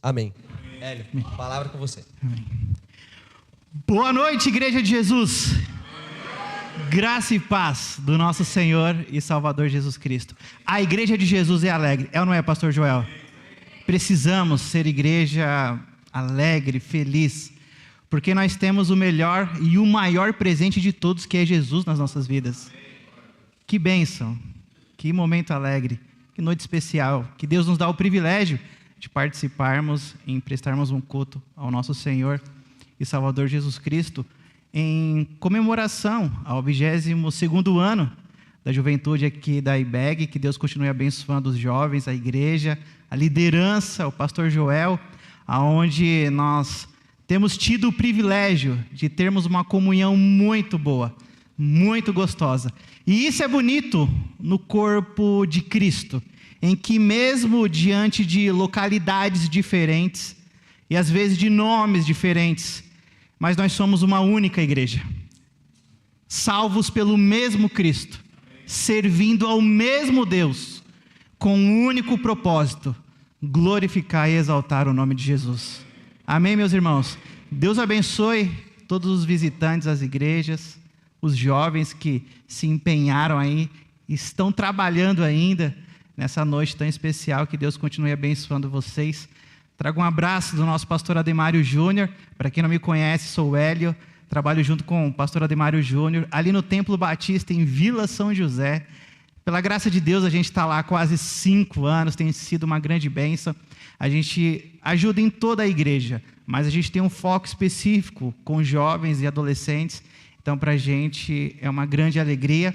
Amém. Hélio, palavra com você. Amém. Boa noite, Igreja de Jesus. Graça e paz do nosso Senhor e Salvador Jesus Cristo. A Igreja de Jesus é alegre. É ou não é, Pastor Joel? Precisamos ser igreja alegre, feliz, porque nós temos o melhor e o maior presente de todos, que é Jesus nas nossas vidas. Que bênção, que momento alegre, que noite especial, que Deus nos dá o privilégio de participarmos e prestarmos um culto ao nosso Senhor e Salvador Jesus Cristo, em comemoração ao 22º ano da juventude aqui da IBEG. Que Deus continue abençoando os jovens, a igreja, a liderança, o pastor Joel, aonde nós temos tido o privilégio de termos uma comunhão muito boa, muito gostosa. E isso é bonito no corpo de Cristo, em que mesmo diante de localidades diferentes, e às vezes de nomes diferentes, mas nós somos uma única igreja, salvos pelo mesmo Cristo, servindo ao mesmo Deus, com um único propósito: glorificar e exaltar o nome de Jesus. Amém, meus irmãos? Deus abençoe todos os visitantes das igrejas, os jovens que se empenharam aí, estão trabalhando ainda nessa noite tão especial. Que Deus continue abençoando vocês. Trago um abraço do nosso pastor Ademário Júnior. Para quem não me conhece, sou o Hélio, trabalho junto com o pastor Ademário Júnior, ali no Templo Batista, em Vila São José. Pela graça de Deus, a gente está lá há quase 5 anos, tem sido uma grande bênção. A gente ajuda em toda a igreja, mas a gente tem um foco específico com jovens e adolescentes. Então, para a gente é uma grande alegria.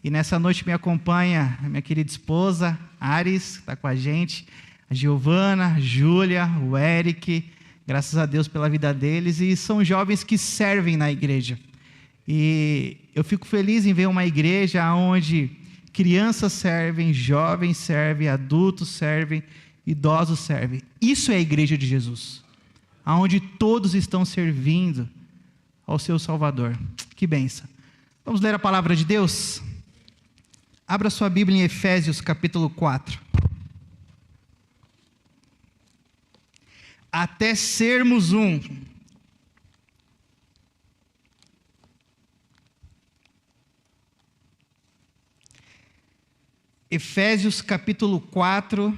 E nessa noite me acompanha a minha querida esposa, Ares, que está com a gente, a Giovana, a Júlia, o Eric, graças a Deus pela vida deles, e são jovens que servem na igreja. E eu fico feliz em ver uma igreja onde crianças servem, jovens servem, adultos servem, idosos servem. Isso é a igreja de Jesus, onde todos estão servindo ao seu Salvador. Que bênção. Vamos ler a palavra de Deus? Abra sua Bíblia em Efésios capítulo 4. Até sermos um. Efésios capítulo 4.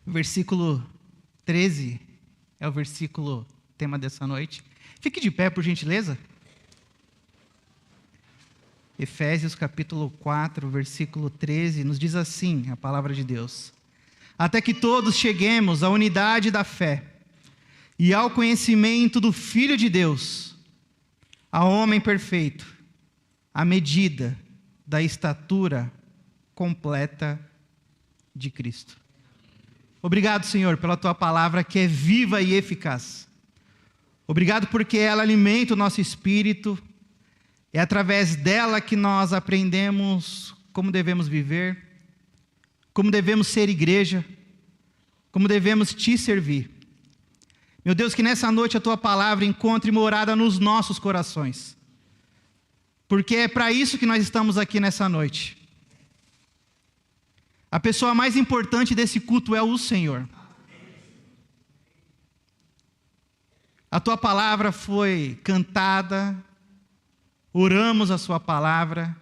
Versículo 13 é o versículo tema dessa noite. Fique de pé, por gentileza. Efésios capítulo 4, versículo 13, nos diz assim a palavra de Deus: até que todos cheguemos à unidade da fé e ao conhecimento do Filho de Deus, ao homem perfeito, à medida da estatura completa de Cristo. Obrigado, Senhor, pela Tua palavra, que é viva e eficaz. Obrigado porque ela alimenta o nosso espírito. É através dela que nós aprendemos como devemos viver, como devemos ser igreja, como devemos Te servir. Meu Deus, que nessa noite a Tua palavra encontre morada nos nossos corações, porque é para isso que nós estamos aqui nessa noite. A pessoa mais importante desse culto é o Senhor. A Tua palavra foi cantada, oramos a Sua palavra,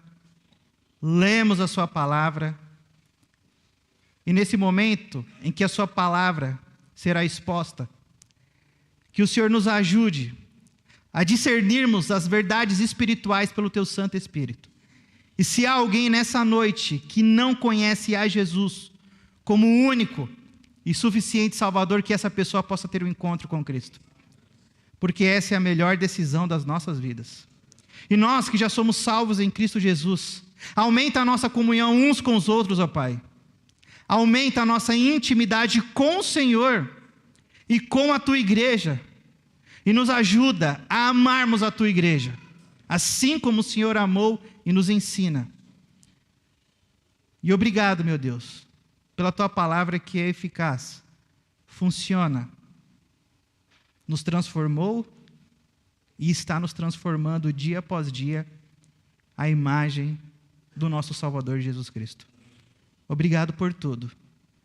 lemos a Sua palavra, e nesse momento em que a Sua palavra será exposta, que o Senhor nos ajude a discernirmos as verdades espirituais pelo Teu Santo Espírito. E se há alguém nessa noite que não conhece a Jesus como o único e suficiente Salvador, que essa pessoa possa ter um encontro com Cristo, porque essa é a melhor decisão das nossas vidas. E nós que já somos salvos em Cristo Jesus, aumenta a nossa comunhão uns com os outros, ó Pai. Aumenta a nossa intimidade com o Senhor e com a Tua igreja. E nos ajuda a amarmos a Tua igreja, assim como o Senhor amou e nos ensina. E obrigado, meu Deus, pela Tua palavra que é eficaz, funciona, nos transformou e está nos transformando dia após dia à imagem do nosso Salvador Jesus Cristo. Obrigado por tudo.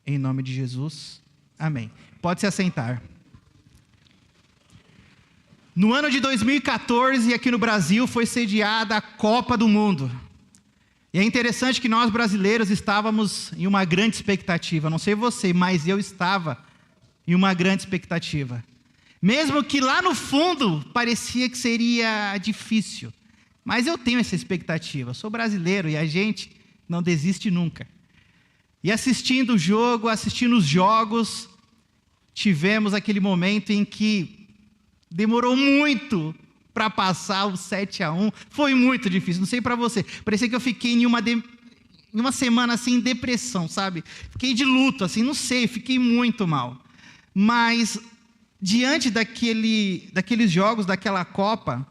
Em nome de Jesus, amém. Pode se assentar. No ano de 2014, aqui no Brasil, foi sediada a Copa do Mundo. E é interessante que nós brasileiros estávamos em uma grande expectativa. Não sei você, mas eu estava em uma grande expectativa. Mesmo que lá no fundo parecia que seria difícil. Mas eu tenho essa expectativa. Sou brasileiro e a gente não desiste nunca. E assistindo o jogo, assistindo os jogos, tivemos aquele momento em que demorou muito para passar o 7-1. Foi muito difícil, não sei para você. Parecia que eu fiquei em uma semana assim em depressão, sabe? Fiquei de luto, assim, não sei, fiquei muito mal. Mas diante daqueles jogos, daquela Copa,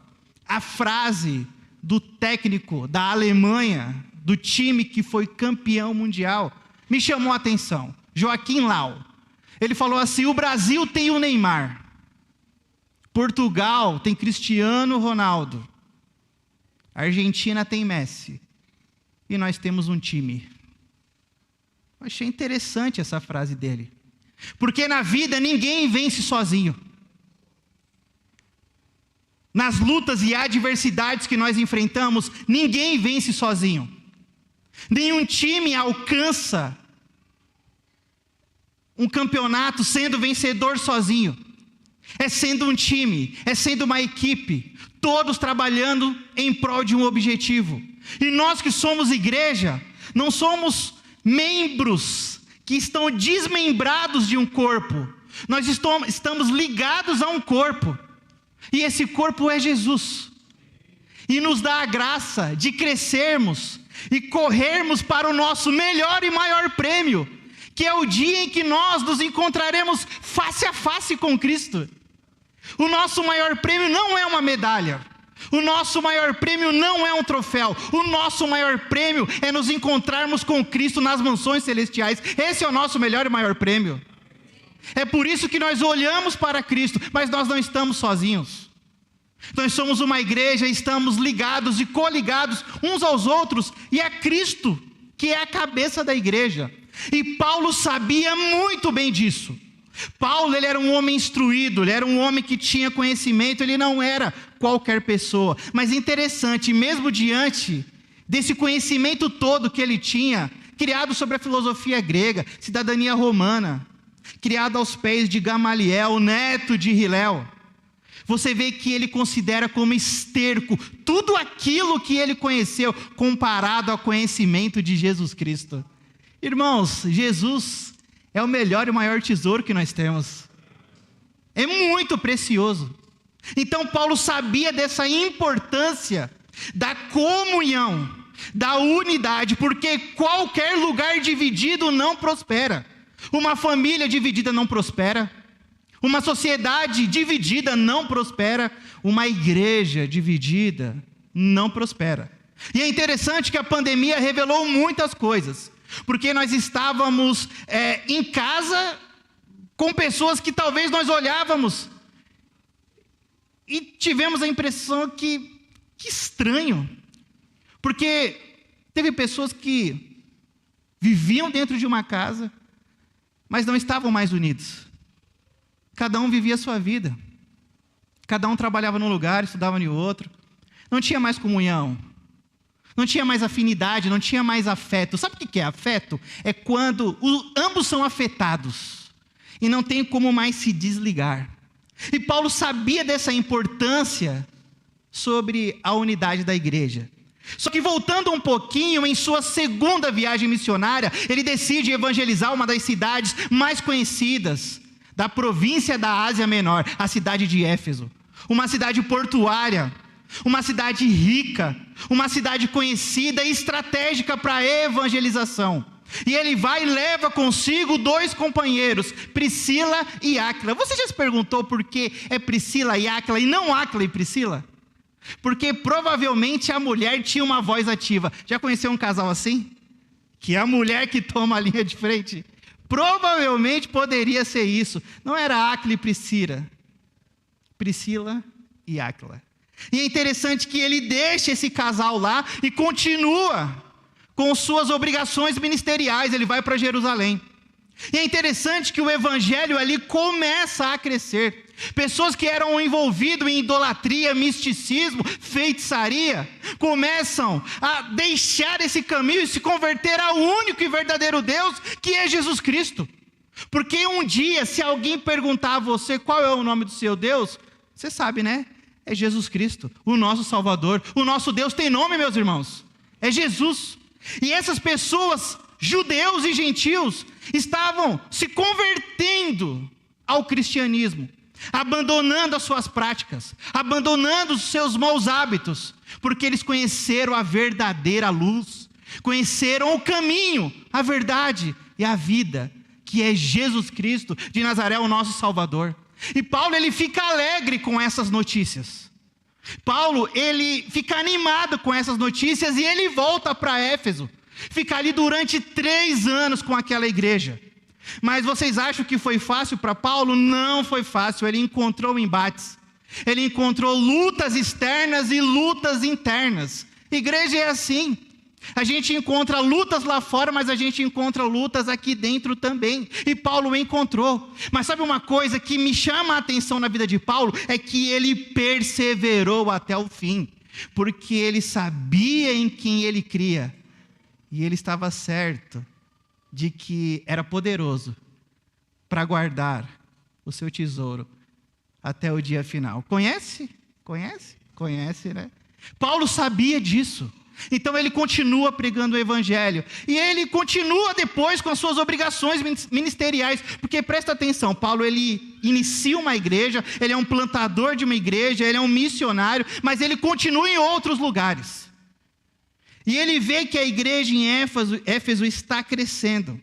a frase do técnico da Alemanha, do time que foi campeão mundial, me chamou a atenção. Joaquim Löw. Ele falou assim: o Brasil tem o Neymar. Portugal tem Cristiano Ronaldo. A Argentina tem Messi. E nós temos um time. Eu achei interessante essa frase dele. Porque na vida ninguém vence sozinho. Nas lutas e adversidades que nós enfrentamos, ninguém vence sozinho. Nenhum time alcança um campeonato sendo vencedor sozinho. É sendo um time, é sendo uma equipe, todos trabalhando em prol de um objetivo. E nós que somos igreja, não somos membros que estão desmembrados de um corpo. Nós estamos ligados a um corpo. E esse corpo é Jesus. E nos dá a graça de crescermos e corrermos para o nosso melhor e maior prêmio, que é o dia em que nós nos encontraremos face a face com Cristo. O nosso maior prêmio não é uma medalha. O nosso maior prêmio não é um troféu. O nosso maior prêmio é nos encontrarmos com Cristo nas mansões celestiais. Esse é o nosso melhor e maior prêmio. É por isso que nós olhamos para Cristo, mas nós não estamos sozinhos. Nós somos uma igreja, estamos ligados e coligados uns aos outros, e é Cristo que é a cabeça da igreja. E Paulo sabia muito bem disso. Paulo, ele era um homem instruído, ele era um homem que tinha conhecimento, ele não era qualquer pessoa. Mas interessante, mesmo diante desse conhecimento todo que ele tinha, criado sobre a filosofia grega, cidadania romana, criado aos pés de Gamaliel, neto de Hilel, você vê que ele considera como esterco tudo aquilo que ele conheceu, comparado ao conhecimento de Jesus Cristo. Irmãos, Jesus é o melhor e o maior tesouro que nós temos. É muito precioso. Então Paulo sabia dessa importância da comunhão, da unidade, porque qualquer lugar dividido não prospera. Uma família dividida não prospera. Uma sociedade dividida não prospera. Uma igreja dividida não prospera. E é interessante que a pandemia revelou muitas coisas. Porque nós estávamos em casa com pessoas que talvez nós olhávamos e tivemos a impressão que estranho. Porque teve pessoas que viviam dentro de uma casa, mas não estavam mais unidos. Cada um vivia a sua vida. Cada um trabalhava num lugar, estudava em outro. Não tinha mais comunhão. Não tinha mais afinidade, não tinha mais afeto. Sabe o que é afeto? É quando ambos são afetados e não tem como mais se desligar. E Paulo sabia dessa importância sobre a unidade da igreja. Só que voltando um pouquinho, em sua segunda viagem missionária, ele decide evangelizar uma das cidades mais conhecidas da província da Ásia Menor, a cidade de Éfeso. Uma cidade portuária, uma cidade rica, uma cidade conhecida e estratégica para a evangelização. E ele vai e leva consigo 2 companheiros, Priscila e Áquila. Você já se perguntou por que é Priscila e Áquila e não Áquila e Priscila? Porque provavelmente a mulher tinha uma voz ativa. Já conheceu um casal assim? Que é a mulher que toma a linha de frente? Provavelmente poderia ser isso. Não era Áquila e Priscila. Priscila e Áquila. E é interessante que ele deixa esse casal lá e continua com suas obrigações ministeriais, ele vai para Jerusalém. E é interessante que o evangelho ali começa a crescer. Pessoas que eram envolvidas em idolatria, misticismo, feitiçaria, começam a deixar esse caminho e se converter ao único e verdadeiro Deus, que é Jesus Cristo. Porque um dia, se alguém perguntar a você qual é o nome do seu Deus, você sabe, né? É Jesus Cristo, o nosso Salvador. O nosso Deus tem nome, meus irmãos. É Jesus. E essas pessoas, judeus e gentios, estavam se convertendo ao cristianismo, abandonando as suas práticas, abandonando os seus maus hábitos, porque eles conheceram a verdadeira luz, conheceram o caminho, a verdade e a vida, que é Jesus Cristo de Nazaré, o nosso Salvador. E Paulo, ele fica alegre com essas notícias. Paulo, ele fica animado com essas notícias e ele volta para Éfeso. Fica ali durante 3 anos com aquela igreja. Mas vocês acham que foi fácil para Paulo? Não foi fácil, ele encontrou embates. Ele encontrou lutas externas e lutas internas. Igreja é assim. A gente encontra lutas lá fora, mas a gente encontra lutas aqui dentro também. E Paulo encontrou. Mas sabe uma coisa que me chama a atenção na vida de Paulo? É que ele perseverou até o fim. Porque ele sabia em quem ele cria. E ele estava certo de que era poderoso para guardar o seu tesouro até o dia final. Conhece? Conhece? Conhece, né? Paulo sabia disso. Então ele continua pregando o evangelho. E ele continua depois com as suas obrigações ministeriais. Porque presta atenção, Paulo, ele inicia uma igreja, ele é um plantador de uma igreja, ele é um missionário, mas ele continua em outros lugares. E ele vê que a igreja em Éfeso está crescendo.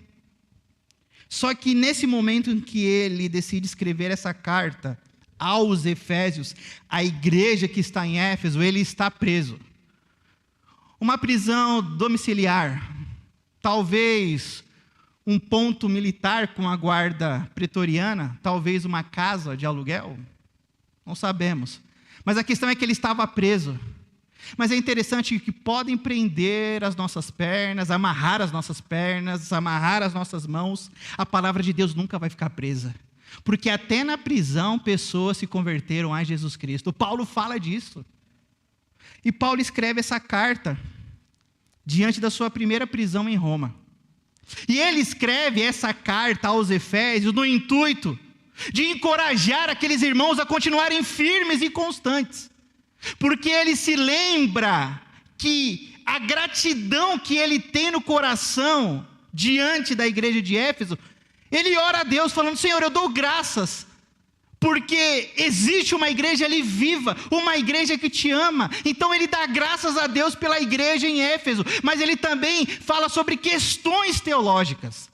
Só que nesse momento em que ele decide escrever essa carta aos Efésios, a igreja que está em Éfeso, ele está preso. Uma prisão domiciliar, talvez um ponto militar com a guarda pretoriana, talvez uma casa de aluguel, não sabemos. Mas a questão é que ele estava preso. Mas é interessante que podem prender as nossas pernas, amarrar as nossas pernas, amarrar as nossas mãos. A palavra de Deus nunca vai ficar presa. Porque até na prisão pessoas se converteram a Jesus Cristo. Paulo fala disso. E Paulo escreve essa carta diante da sua primeira prisão em Roma. E ele escreve essa carta aos Efésios no intuito de encorajar aqueles irmãos a continuarem firmes e constantes. Porque ele se lembra que a gratidão que ele tem no coração diante da igreja de Éfeso, ele ora a Deus falando: Senhor, eu dou graças, porque existe uma igreja ali viva, uma igreja que te ama. Então ele dá graças a Deus pela igreja em Éfeso, mas ele também fala sobre questões teológicas.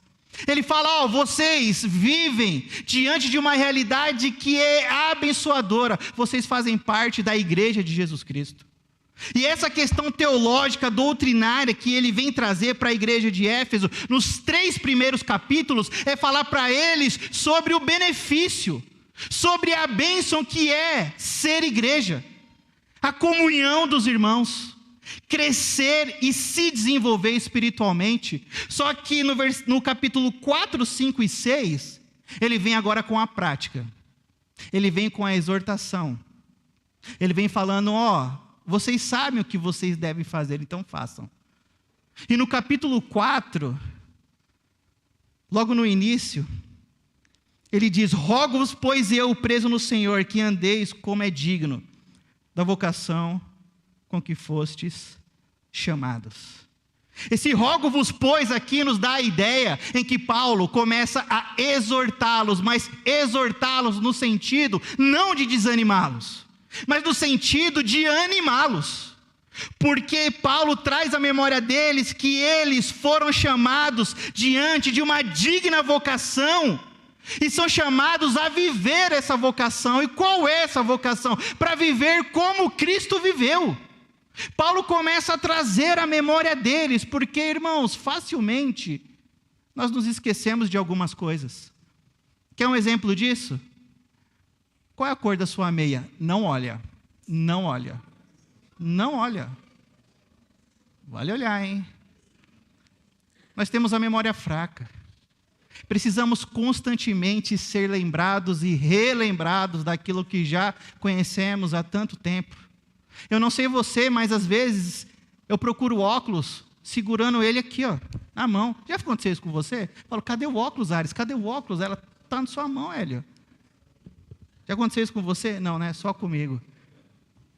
Ele fala: vocês vivem diante de uma realidade que é abençoadora. Vocês fazem parte da igreja de Jesus Cristo. E essa questão teológica, doutrinária, que ele vem trazer para a igreja de Éfeso, nos 3 primeiros capítulos, é falar para eles sobre o benefício, sobre a bênção que é ser igreja, a comunhão dos irmãos, crescer e se desenvolver espiritualmente. Só que no capítulo 4, 5 e 6, ele vem agora com a prática. Ele vem com a exortação. Ele vem falando: vocês sabem o que vocês devem fazer, então façam. E no capítulo 4, logo no início, ele diz: rogo-vos, pois eu, preso no Senhor, que andeis como é digno da vocação com que fostes chamados. Esse rogo-vos, pois, aqui nos dá a ideia em que Paulo começa a exortá-los, mas exortá-los no sentido não de desanimá-los, mas no sentido de animá-los. Porque Paulo traz à memória deles que eles foram chamados diante de uma digna vocação, e são chamados a viver essa vocação. E qual é essa vocação? Para viver como Cristo viveu. Paulo começa a trazer a memória deles, porque, irmãos, facilmente nós nos esquecemos de algumas coisas. Quer um exemplo disso? Qual é a cor da sua meia? Não olha. não olha. Não olha. Vale olhar, hein? Nós temos a memória fraca. Precisamos constantemente ser lembrados e relembrados daquilo que já conhecemos há tanto tempo. Eu não sei você, mas às vezes eu procuro óculos, segurando ele aqui, ó, na mão. Já aconteceu isso com você? Eu falo, cadê o óculos, Ares? Cadê o óculos? Ela está na sua mão, Hélio. Já aconteceu isso com você? Não, né? Só comigo.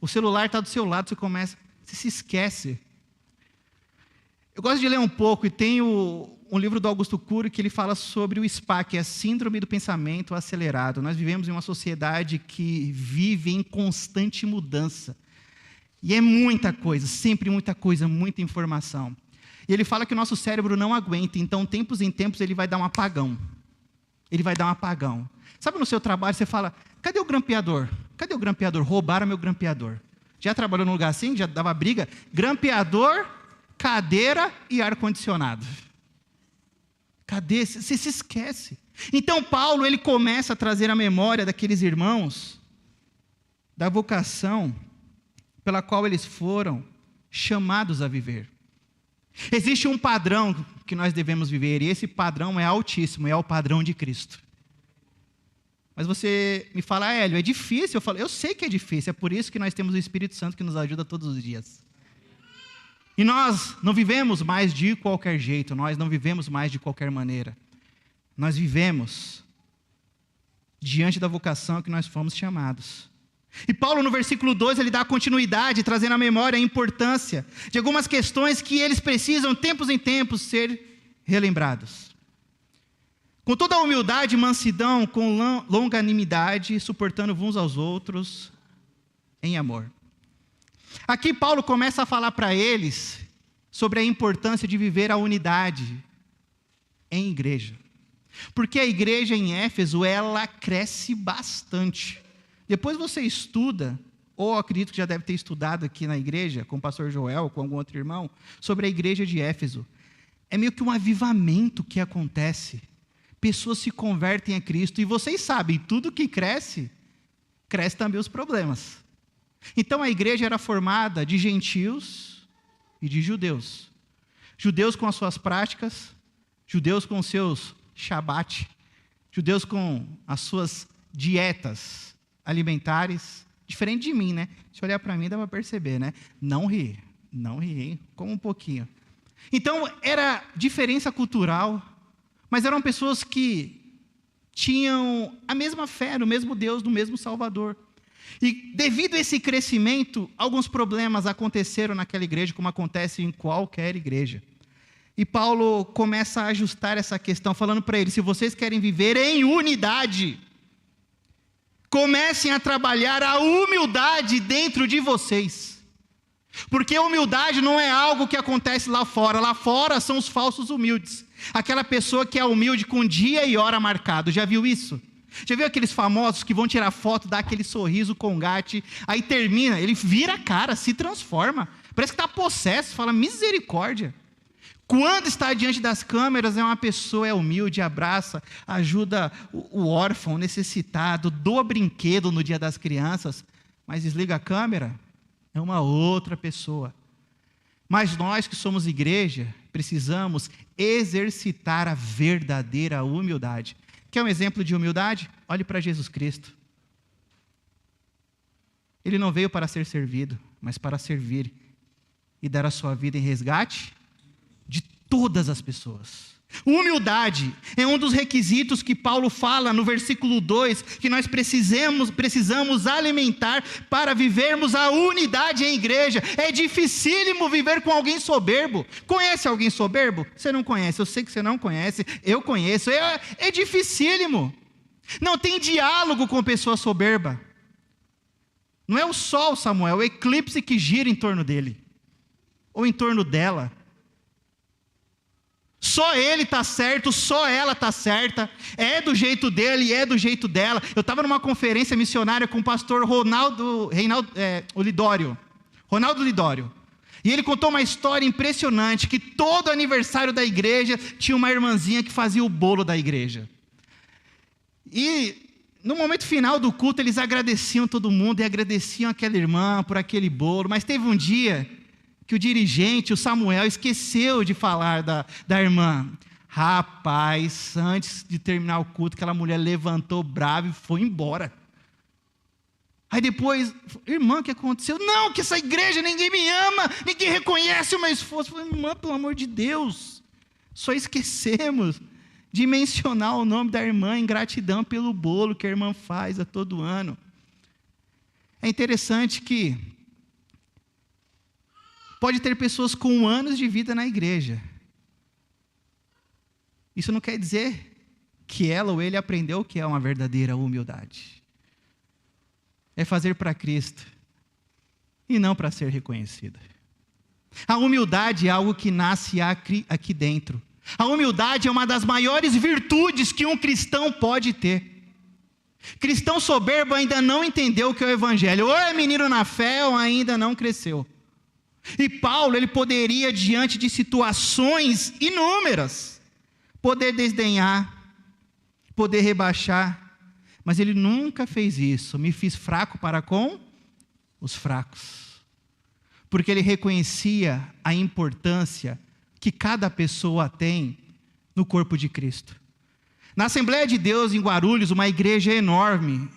O celular está do seu lado, você se esquece. Eu gosto de ler um pouco e tenho um livro do Augusto Cury que ele fala sobre o SPA, que é a Síndrome do Pensamento Acelerado. Nós vivemos em uma sociedade que vive em constante mudança. E é muita coisa, sempre muita coisa, muita informação. E ele fala que o nosso cérebro não aguenta, então, tempos em tempos, ele vai dar um apagão. Ele vai dar um apagão. Sabe, no seu trabalho, você fala, cadê o grampeador? Cadê o grampeador? Roubaram meu grampeador. Já trabalhou num lugar assim? Já dava briga? Grampeador, cadeira e ar-condicionado. Cadê? Você se esquece. Então, Paulo, ele começa a trazer a memória daqueles irmãos, da vocação pela qual eles foram chamados a viver. Existe um padrão que nós devemos viver, e esse padrão é altíssimo, é o padrão de Cristo. Mas você me fala, Hélio, é difícil. Eu falo, eu sei que é difícil, é por isso que nós temos o Espírito Santo que nos ajuda todos os dias. E nós não vivemos mais de qualquer jeito, nós não vivemos mais de qualquer maneira. Nós vivemos diante da vocação que nós fomos chamados. E Paulo, no versículo 2, ele dá continuidade, trazendo à memória a importância de algumas questões que eles precisam, tempos em tempos, ser relembrados. Com toda a humildade e mansidão, com longanimidade, suportando uns aos outros em amor. Aqui Paulo começa a falar para eles sobre a importância de viver a unidade em igreja. Porque a igreja em Éfeso, ela cresce bastante. Depois você estuda, ou acredito que já deve ter estudado aqui na igreja, com o pastor Joel, com algum outro irmão, sobre a igreja de Éfeso. É meio que um avivamento que acontece. Pessoas se convertem a Cristo, e vocês sabem, tudo que cresce, cresce também os problemas. Então a igreja era formada de gentios e de judeus. Judeus com as suas práticas, judeus com os seus shabat, judeus com as suas dietas alimentares, diferente de mim, né? Se olhar para mim, dá para perceber, né? Não ri, hein? Como um pouquinho. Então, era diferença cultural, mas eram pessoas que tinham a mesma fé no mesmo Deus, no mesmo Salvador. E devido a esse crescimento, alguns problemas aconteceram naquela igreja, como acontece em qualquer igreja. E Paulo começa a ajustar essa questão, falando para eles, se vocês querem viver em unidade, comecem a trabalhar a humildade dentro de vocês. Porque a humildade não é algo que acontece lá fora. Lá fora são os falsos humildes. Aquela pessoa que é humilde com dia e hora marcado. Já viu isso? Já viu aqueles famosos que vão tirar foto, dá aquele sorriso congate, aí termina, ele vira a cara, se transforma. Parece que está possesso, fala misericórdia. Quando está diante das câmeras, é uma pessoa, é humilde, abraça, ajuda o órfão, o necessitado, doa brinquedo no dia das crianças, mas desliga a câmera, é uma outra pessoa. Mas nós que somos igreja, precisamos exercitar a verdadeira humildade. Quer um exemplo de humildade? Olhe para Jesus Cristo. Ele não veio para ser servido, mas para servir e dar a sua vida em resgate de todas as pessoas. Humildade é um dos requisitos que Paulo fala no versículo 2, que nós precisamos alimentar para vivermos a unidade em igreja. É dificílimo viver com alguém soberbo. Conhece alguém soberbo? Você não conhece, eu sei que você não conhece, eu conheço. É dificílimo. Não tem diálogo com pessoa soberba. Não é o sol, Samuel, é o eclipse que gira em torno dele, ou em torno dela. Só ele está certo, só ela está certa, é do jeito dele, é do jeito dela. Eu estava numa conferência missionária com o pastor Ronaldo Lidório, e ele contou uma história impressionante, que todo aniversário da igreja tinha uma irmãzinha que fazia o bolo da igreja. E no momento final do culto, eles agradeciam todo mundo e agradeciam aquela irmã por aquele bolo, mas teve um dia que o dirigente, o Samuel, esqueceu de falar da irmã. Rapaz, antes de terminar o culto, aquela mulher levantou brava e foi embora. Aí depois, irmã, o que aconteceu? Não, que essa igreja ninguém me ama, ninguém reconhece o meu esforço. Eu falei, irmã, pelo amor de Deus, só esquecemos de mencionar o nome da irmã em gratidão pelo bolo que a irmã faz a todo ano. É interessante que pode ter pessoas com anos de vida na igreja. Isso não quer dizer que ela ou ele aprendeu o que é uma verdadeira humildade. É fazer para Cristo e não para ser reconhecido. A humildade é algo que nasce aqui dentro. A humildade é uma das maiores virtudes que um cristão pode ter. Cristão soberbo ainda não entendeu o que é o evangelho. Ou é menino na fé ou ainda não cresceu. E Paulo, ele poderia, diante de situações inúmeras, poder desdenhar, poder rebaixar, mas ele nunca fez isso. Me fiz fraco para com os fracos. Porque ele reconhecia a importância que cada pessoa tem no corpo de Cristo. Na Assembleia de Deus, em Guarulhos, uma igreja enorme.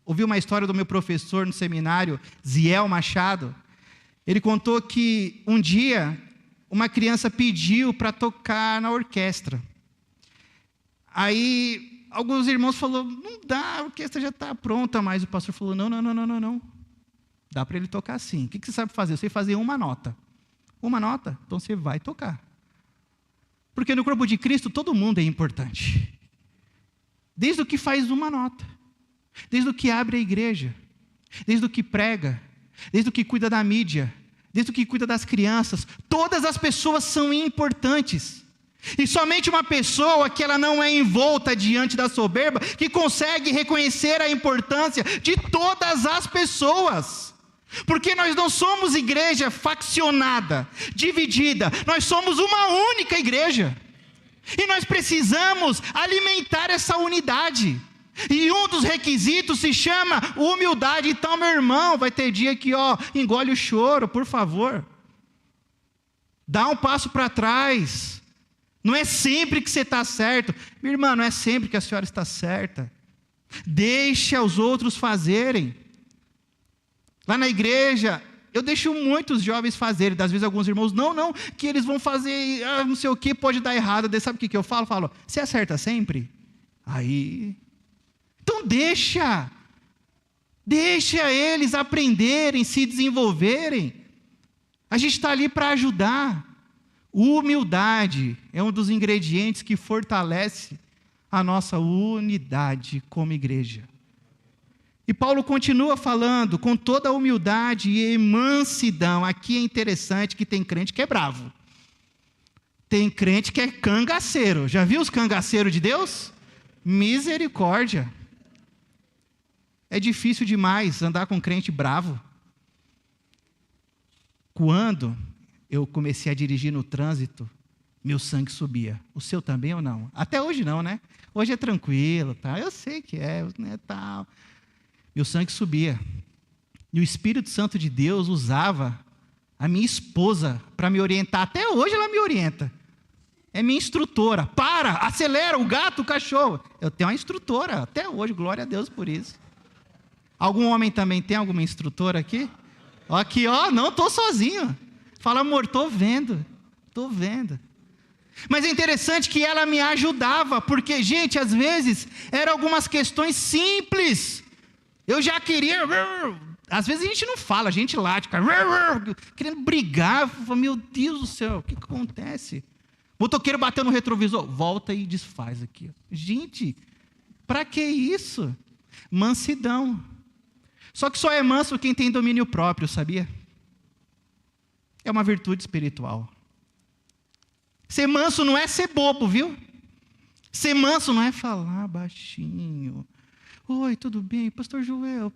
Ouvi uma história do meu professor no seminário, Ziel Machado. Ele contou que um dia uma criança pediu para tocar na orquestra. Aí alguns irmãos falaram, não dá, a orquestra já está pronta, mas o pastor falou, não. Dá para ele tocar sim. O que você sabe fazer? Eu sei fazer uma nota. Uma nota? Então você vai tocar. Porque no corpo de Cristo todo mundo é importante. Desde o que faz uma nota. Desde o que abre a igreja. Desde o que prega. Desde o que cuida da mídia. Desde o que cuida das crianças. Todas as pessoas são importantes. E somente uma pessoa que ela não é envolta diante da soberba, que consegue reconhecer a importância de todas as pessoas. Porque nós não somos igreja faccionada, dividida. Nós somos uma única igreja. E nós precisamos alimentar essa unidade. E um dos requisitos se chama humildade. Então, meu irmão, vai ter dia que, engole o choro, por favor. Dá um passo para trás. Não é sempre que você está certo. Minha irmã, não é sempre que a senhora está certa. Deixe os outros fazerem. Lá na igreja, eu deixo muitos jovens fazerem. Às vezes alguns irmãos, não, que eles vão fazer, não sei o que, pode dar errado. Daí sabe o que eu falo? Falo, você acerta sempre? Aí, então deixa eles aprenderem, se desenvolverem. A gente está ali para ajudar. Humildade é um dos ingredientes que fortalece a nossa unidade como igreja. E Paulo continua falando com toda a humildade e mansidão. Aqui é interessante que tem crente que é bravo. Tem crente que é cangaceiro. Já viu os cangaceiros de Deus? Misericórdia. É difícil demais andar com crente bravo. Quando eu comecei a dirigir no trânsito, meu sangue subia. O seu também ou não? Até hoje não, né? Hoje é tranquilo, tá? Eu sei que é, né, tal. Meu sangue subia. E o Espírito Santo de Deus usava a minha esposa para me orientar. Até hoje ela me orienta. É minha instrutora. Para, acelera, o gato, o cachorro. Eu tenho uma instrutora, até hoje, glória a Deus por isso. Algum homem também tem alguma instrutora aqui? Aqui, não estou sozinho. Fala, amor, estou vendo. Mas é interessante que ela me ajudava, porque, gente, às vezes, eram algumas questões simples. Eu já queria... Às vezes a gente não fala, a gente late, cara, querendo brigar. Falo, meu Deus do céu, o que acontece? O motoqueiro bateu no retrovisor, volta e desfaz aqui. Gente, para que isso? Mansidão. Só que só é manso quem tem domínio próprio, sabia? É uma virtude espiritual. Ser manso não é ser bobo, viu? Ser manso não é falar baixinho. Oi, tudo bem? Pastor Joel,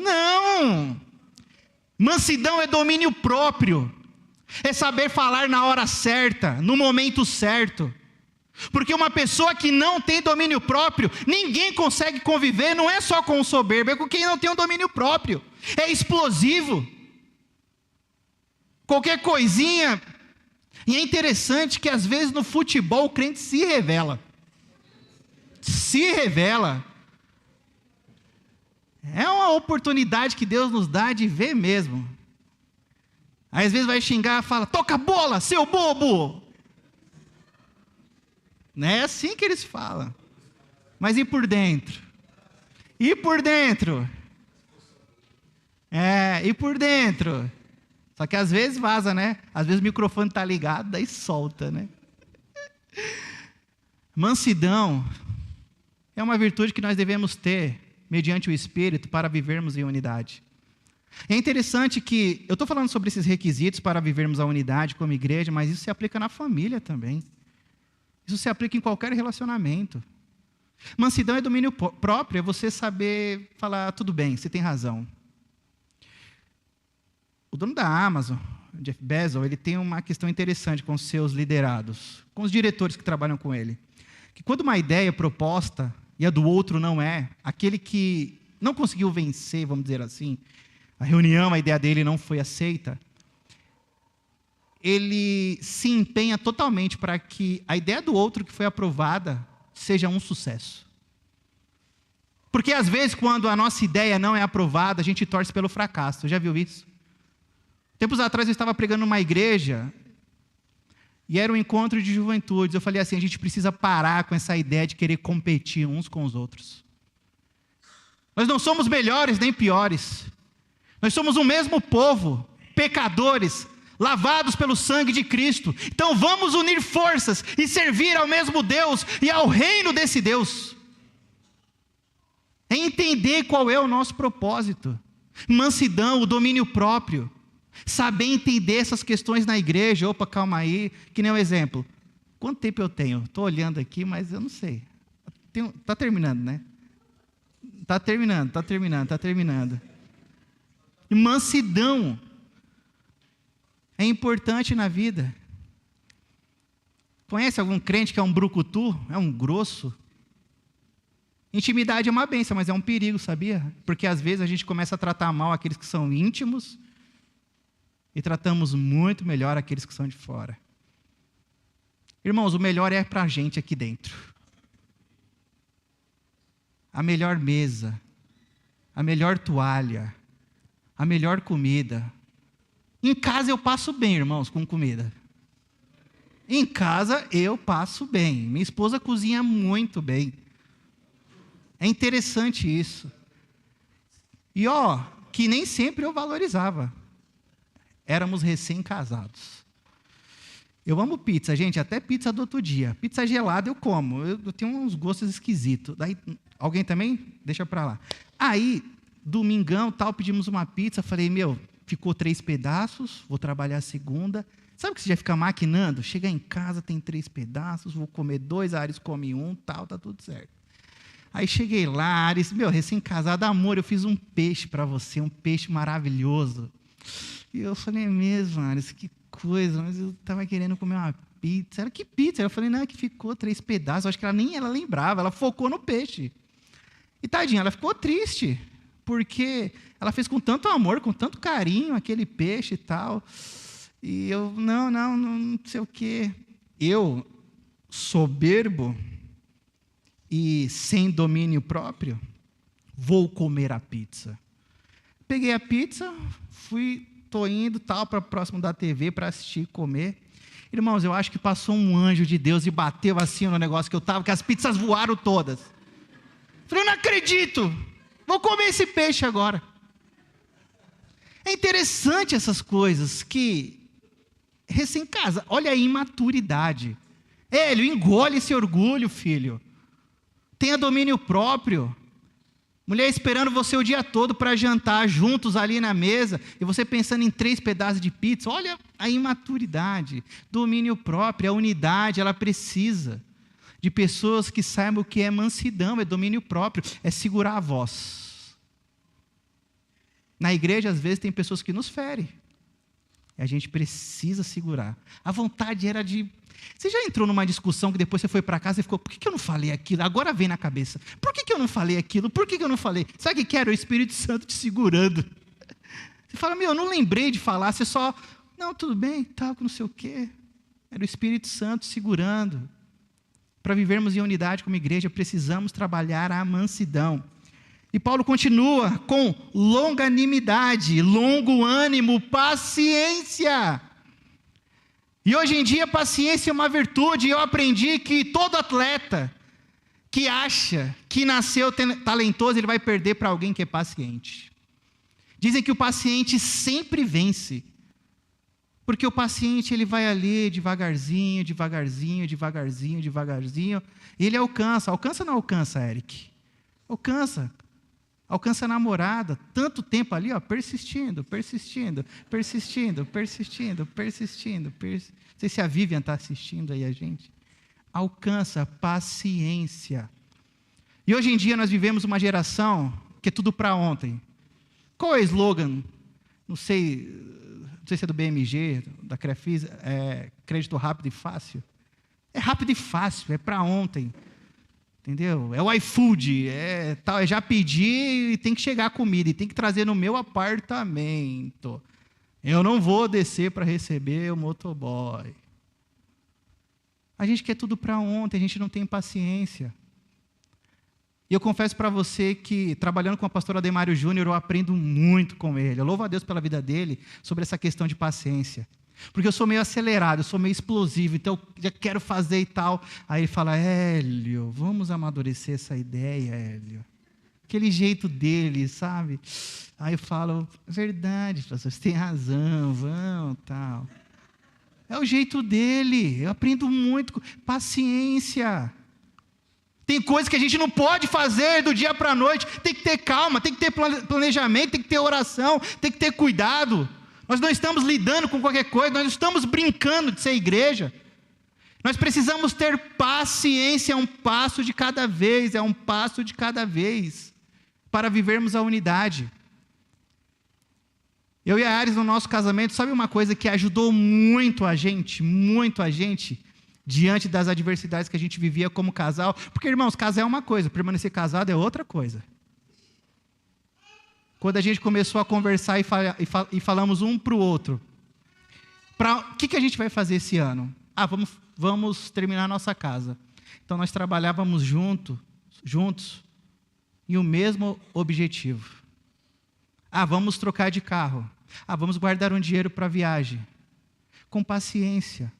não! Mansidão é domínio próprio. É saber falar na hora certa, no momento certo. Porque uma pessoa que não tem domínio próprio, ninguém consegue conviver, não é só com o soberbo, é com quem não tem um domínio próprio. É explosivo. Qualquer coisinha. E é interessante que às vezes no futebol o crente se revela. Se revela. É uma oportunidade que Deus nos dá de ver mesmo. Aí às vezes vai xingar e fala, toca a bola, seu bobo. Não é assim que eles falam. Mas e por dentro? E por dentro? E por dentro? Só que às vezes vaza, né? Às vezes o microfone está ligado, daí solta, né? Mansidão é uma virtude que nós devemos ter, mediante o Espírito, para vivermos em unidade. É interessante que, eu estou falando sobre esses requisitos para vivermos a unidade como igreja, mas isso se aplica na família também. Isso se aplica em qualquer relacionamento. Mansidão é domínio próprio, é você saber falar, tudo bem, você tem razão. O dono da Amazon, Jeff Bezos, ele tem uma questão interessante com os seus liderados, com os diretores que trabalham com ele. Que quando uma ideia é proposta e a do outro não é, aquele que não conseguiu vencer, vamos dizer assim, a reunião, a ideia dele não foi aceita, ele se empenha totalmente para que a ideia do outro que foi aprovada seja um sucesso. Porque às vezes quando a nossa ideia não é aprovada, a gente torce pelo fracasso. Já viu isso? Tempos atrás eu estava pregando numa igreja e era um encontro de juventudes. Eu falei assim, a gente precisa parar com essa ideia de querer competir uns com os outros. Nós não somos melhores nem piores. Nós somos o mesmo povo, pecadores, lavados pelo sangue de Cristo. Então vamos unir forças e servir ao mesmo Deus e ao reino desse Deus. É entender qual é o nosso propósito. Mansidão, o domínio próprio. Saber entender essas questões na igreja. Opa, calma aí, que nem um exemplo. Quanto tempo eu tenho? Estou olhando aqui, mas eu não sei. Está terminando, né? Está terminando. E mansidão é importante na vida. Conhece algum crente que é um brucutu? É um grosso? Intimidade é uma bênção, mas é um perigo, sabia? Porque às vezes a gente começa a tratar mal aqueles que são íntimos e tratamos muito melhor aqueles que são de fora. Irmãos, o melhor é para a gente aqui dentro. A melhor mesa, a melhor toalha, a melhor comida. Em casa eu passo bem, irmãos, com comida. Em casa eu passo bem. Minha esposa cozinha muito bem. É interessante isso. E que nem sempre eu valorizava. Éramos recém-casados. Eu amo pizza, gente, até pizza do outro dia. Pizza gelada eu como, eu tenho uns gostos esquisitos. Daí, alguém também? Deixa pra lá. Aí, domingão, pedimos uma pizza, falei, ficou 3 pedaços, vou trabalhar segunda. Sabe que você já fica maquinando? Chega em casa, tem 3 pedaços, vou comer 2, a Ares come 1, tá tudo certo. Aí cheguei lá, Ares, recém-casado, amor, eu fiz um peixe para você, um peixe maravilhoso. E eu falei, mesmo, Ares, que coisa, mas eu estava querendo comer uma pizza. Era que pizza? Eu falei, não, é que ficou 3 pedaços, acho que ela lembrava, ela focou no peixe. E tadinha, ela ficou triste, porque ela fez com tanto amor, com tanto carinho, aquele peixe e tal. E eu, não sei o quê. Eu, soberbo e sem domínio próprio, vou comer a pizza. Peguei a pizza, estou indo para próximo da TV para assistir e comer. Irmãos, eu acho que passou um anjo de Deus e bateu assim no negócio que eu estava, que as pizzas voaram todas. Falei, eu não acredito, vou comer esse peixe agora. É interessante essas coisas que, recém-casa, olha a imaturidade. Hélio, engole esse orgulho, filho. Tenha domínio próprio. Mulher esperando você o dia todo para jantar juntos ali na mesa, e você pensando em 3 pedaços de pizza. Olha a imaturidade, domínio próprio, a unidade, ela precisa de pessoas que saibam o que é mansidão, é domínio próprio, é segurar a voz. Na igreja, às vezes, tem pessoas que nos ferem. E a gente precisa segurar. A vontade era de... Você já entrou numa discussão que depois você foi para casa e ficou, por que eu não falei aquilo? Agora vem na cabeça. Por que eu não falei aquilo? Por que eu não falei? Sabe o que era? O Espírito Santo te segurando. Você fala, eu não lembrei de falar. Você só, não, tudo bem, tal, não sei o quê. Era o Espírito Santo segurando. Para vivermos em unidade como igreja, precisamos trabalhar a mansidão. E Paulo continua com longanimidade, longo ânimo, paciência. E hoje em dia, paciência é uma virtude. Eu aprendi que todo atleta que acha que nasceu talentoso, ele vai perder para alguém que é paciente. Dizem que o paciente sempre vence. Porque o paciente, ele vai ali devagarzinho, devagarzinho, devagarzinho, devagarzinho. E ele alcança. Alcança ou não alcança, Eric? Alcança. Alcança a namorada. Tanto tempo ali, persistindo, persistindo, persistindo, persistindo, persistindo. Não sei se a Vivian está assistindo aí a gente. Alcança paciência. E hoje em dia nós vivemos uma geração que é tudo para ontem. Qual é o slogan? Não sei se é do BMG, da Crefisa, crédito rápido e fácil. É rápido e fácil, é para ontem. Entendeu? É o iFood, tal, já pedi e tem que chegar a comida, e tem que trazer no meu apartamento. Eu não vou descer para receber o motoboy. A gente quer tudo para ontem, a gente não tem paciência. E eu confesso para você que, trabalhando com o pastor Ademário Júnior, eu aprendo muito com ele. Eu louvo a Deus pela vida dele, sobre essa questão de paciência. Porque eu sou meio acelerado, eu sou meio explosivo, então eu já quero fazer e tal. Aí ele fala, Hélio, vamos amadurecer essa ideia, Hélio. Aquele jeito dele, sabe? Aí eu falo, verdade, pastor, você tem razão, vamos, tal. É o jeito dele, eu aprendo muito. Paciência. Tem coisas que a gente não pode fazer do dia para a noite. Tem que ter calma, tem que ter planejamento, tem que ter oração, tem que ter cuidado. Nós não estamos lidando com qualquer coisa, nós não estamos brincando de ser igreja. Nós precisamos ter paciência, é um passo de cada vez, para vivermos a unidade. Eu e a Ares, no nosso casamento, sabe uma coisa que ajudou muito a gente, diante das adversidades que a gente vivia como casal? Porque, irmãos, casar é uma coisa, permanecer casado é outra coisa. Quando a gente começou a conversar e falamos um para o outro, o que a gente vai fazer esse ano? Vamos terminar a nossa casa. Então, nós trabalhávamos juntos, em o mesmo objetivo. Vamos trocar de carro. Vamos guardar um dinheiro para a viagem. Com paciência.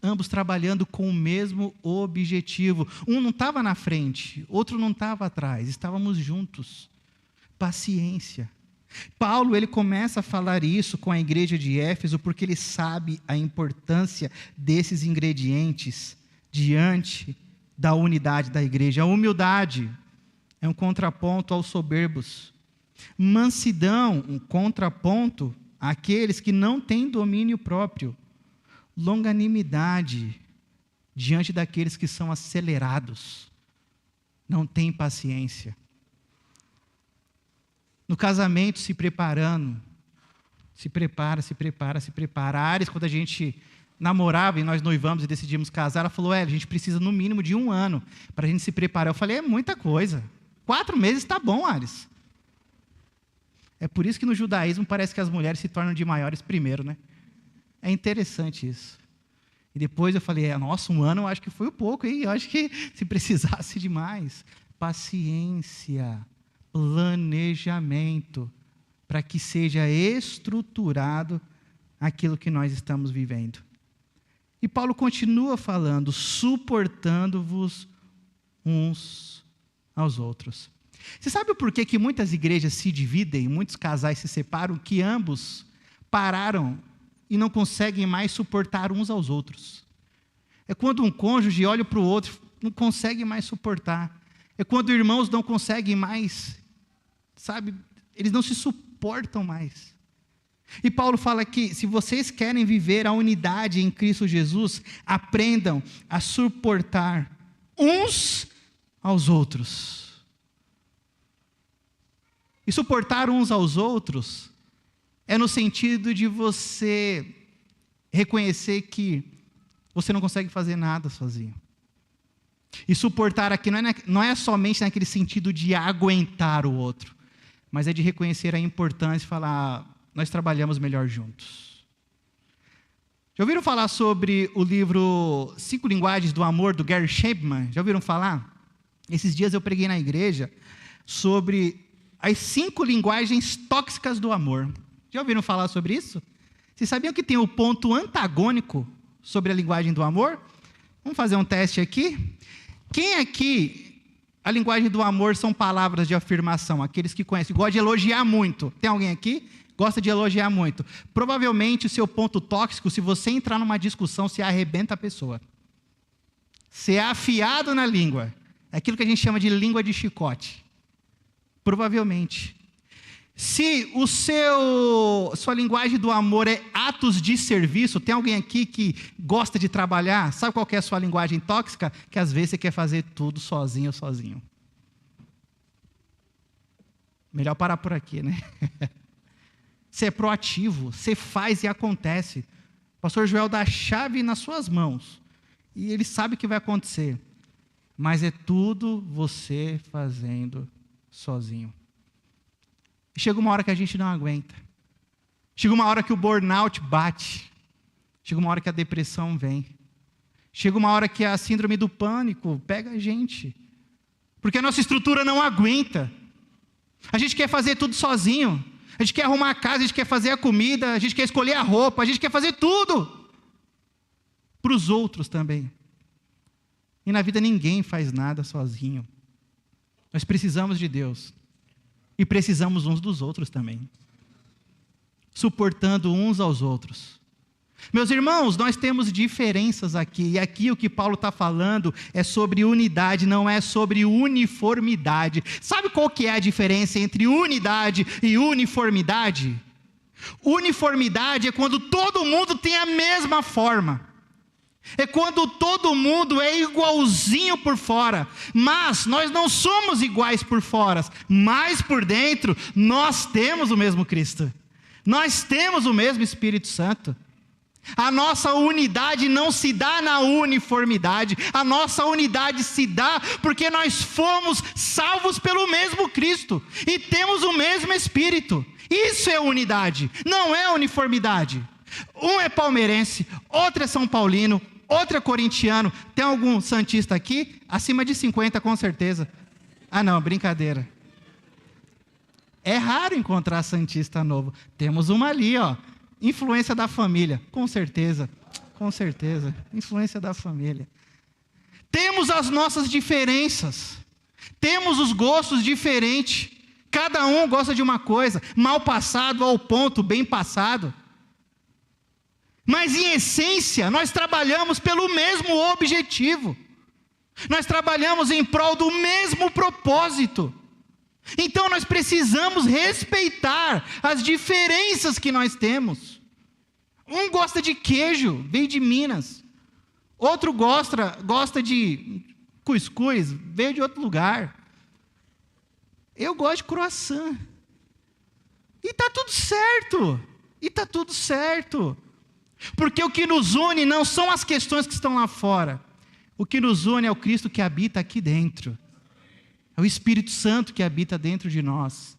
Ambos trabalhando com o mesmo objetivo. Um não estava na frente, outro não estava atrás. Estávamos juntos. Paciência. Paulo, ele começa a falar isso com a igreja de Éfeso, porque ele sabe a importância desses ingredientes diante da unidade da igreja. A humildade é um contraponto aos soberbos. Mansidão, um contraponto àqueles que não têm domínio próprio. Longanimidade diante daqueles que são acelerados, não têm paciência. No casamento, se preparando, se prepara. A Ares, quando a gente namorava e nós noivamos e decidimos casar, ela falou, a gente precisa no mínimo de 1 ano para a gente se preparar. Eu falei, é muita coisa. 4 meses está bom, Ares. É por isso que no judaísmo parece que as mulheres se tornam de maiores primeiro, né? É interessante isso. E depois eu falei, 1 ano eu acho que foi um pouco, hein? Eu acho que se precisasse de mais. Paciência, planejamento, para que seja estruturado aquilo que nós estamos vivendo. E Paulo continua falando, suportando-vos uns aos outros. Você sabe o porquê que muitas igrejas se dividem, muitos casais se separam, que ambos pararam e não conseguem mais suportar uns aos outros? É quando um cônjuge olha para o outro, não consegue mais suportar. É quando irmãos não conseguem mais, sabe, eles não se suportam mais. E Paulo fala que, se vocês querem viver a unidade em Cristo Jesus, aprendam a suportar uns aos outros. E suportar uns aos outros é no sentido de você Reconhecer que você não consegue fazer nada sozinho. E suportar aqui não é somente naquele sentido de aguentar o outro, mas é de reconhecer a importância e falar, nós trabalhamos melhor juntos. Já ouviram falar sobre o livro 5 Linguagens do Amor, do Gary Chapman? Já ouviram falar? Esses dias eu preguei na igreja sobre as 5 linguagens tóxicas do amor. Já ouviram falar sobre isso? Vocês sabiam que tem o ponto antagônico sobre a linguagem do amor? Vamos fazer um teste aqui? Quem aqui, a linguagem do amor são palavras de afirmação? Aqueles que conhecem, gostam de elogiar muito. Tem alguém aqui? Gosta de elogiar muito. Provavelmente o seu ponto tóxico, se você entrar numa discussão, você arrebenta a pessoa. Você é afiado na língua. É aquilo que a gente chama de língua de chicote. Provavelmente. Se sua linguagem do amor é atos de serviço, tem alguém aqui que gosta de trabalhar? Sabe qual que é a sua linguagem tóxica? Que às vezes você quer fazer tudo sozinho ou sozinho. Melhor parar por aqui, né? Você é proativo, você faz e acontece. O pastor Joel dá a chave nas suas mãos. E ele sabe o que vai acontecer. Mas é tudo você fazendo sozinho. E chega uma hora que a gente não aguenta. Chega uma hora que o burnout bate. Chega uma hora que a depressão vem. Chega uma hora que a síndrome do pânico pega a gente. Porque a nossa estrutura não aguenta. A gente quer fazer tudo sozinho. A gente quer arrumar a casa, a gente quer fazer a comida, a gente quer escolher a roupa, a gente quer fazer tudo. Para os outros também. E na vida ninguém faz nada sozinho. Nós precisamos de Deus. E precisamos uns dos outros também. Suportando uns aos outros. Meus irmãos, nós temos diferenças aqui. E aqui o que Paulo está falando é sobre unidade, não é sobre uniformidade. Sabe qual que é a diferença entre unidade e uniformidade? Uniformidade é quando todo mundo tem a mesma forma. É quando todo mundo é igualzinho por fora, mas nós não somos iguais por fora, mas por dentro nós temos o mesmo Cristo, nós temos o mesmo Espírito Santo. A nossa unidade não se dá na uniformidade, a nossa unidade se dá porque nós fomos salvos pelo mesmo Cristo e temos o mesmo Espírito. Isso é unidade, não é uniformidade. Um é palmeirense, outro é São Paulino, outro é corintiano. Tem algum santista aqui? Acima de 50 com certeza. Ah não, brincadeira. É raro encontrar santista novo. Temos uma ali, ó. Influência da família, com certeza, influência da família. Temos as nossas diferenças, temos os gostos diferentes, cada um gosta de uma coisa, mal passado ao ponto, bem passado. Mas em essência, nós trabalhamos pelo mesmo objetivo, nós trabalhamos em prol do mesmo propósito. Então nós precisamos respeitar as diferenças que nós temos. Um gosta de queijo, veio de Minas. Outro gosta de cuscuz, veio de outro lugar. Eu gosto de croissant. E está tudo certo. Porque o que nos une não são as questões que estão lá fora. O que nos une é o Cristo que habita aqui dentro. É o Espírito Santo que habita dentro de nós.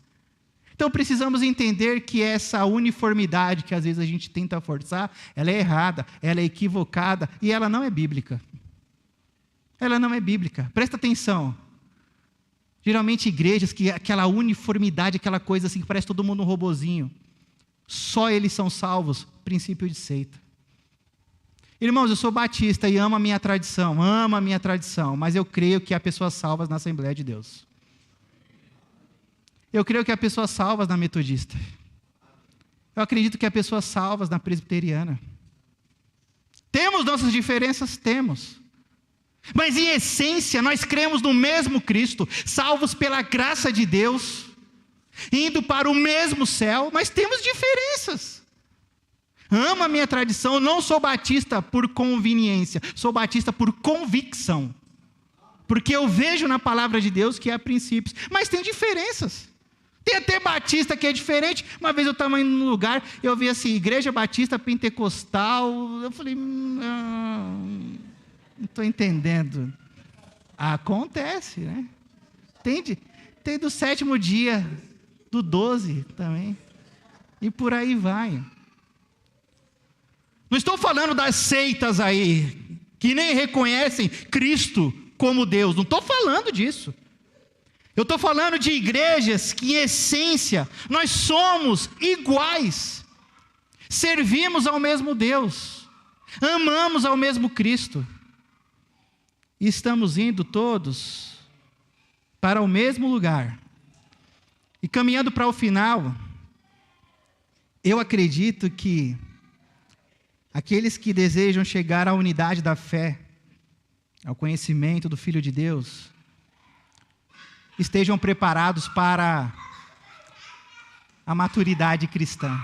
Então precisamos entender que essa uniformidade que às vezes a gente tenta forçar, ela é errada, ela é equivocada e ela não é bíblica. Ela não é bíblica. Presta atenção. Geralmente igrejas que aquela uniformidade, aquela coisa assim que parece todo mundo um robozinho. Só eles são salvos, princípio de seita. Irmãos, eu sou batista e amo a minha tradição, mas eu creio que há pessoas salvas na Assembleia de Deus. Eu creio que há pessoas salvas na metodista. Eu acredito que há pessoas salvas na presbiteriana. Temos nossas diferenças? Temos. Mas em essência, nós cremos no mesmo Cristo, salvos pela graça de Deus, indo para o mesmo céu, mas temos diferenças. Amo a minha tradição, não sou batista por conveniência, sou batista por convicção. Porque eu vejo na palavra de Deus que há princípios, mas tem diferenças. Tem até batista que é diferente. Uma vez eu estava indo num lugar, eu vi assim, Igreja Batista Pentecostal. Eu falei, não estou entendendo. Acontece, né? Tem do 7º dia, do 12 também. E por aí vai. Não estou falando das seitas aí, que nem reconhecem Cristo como Deus. Não estou falando disso. Eu estou falando de igrejas que, em essência, nós somos iguais. Servimos ao mesmo Deus. Amamos ao mesmo Cristo. E estamos indo todos para o mesmo lugar. E caminhando para o final, eu acredito que aqueles que desejam chegar à unidade da fé, ao conhecimento do Filho de Deus, estejam preparados para a maturidade cristã.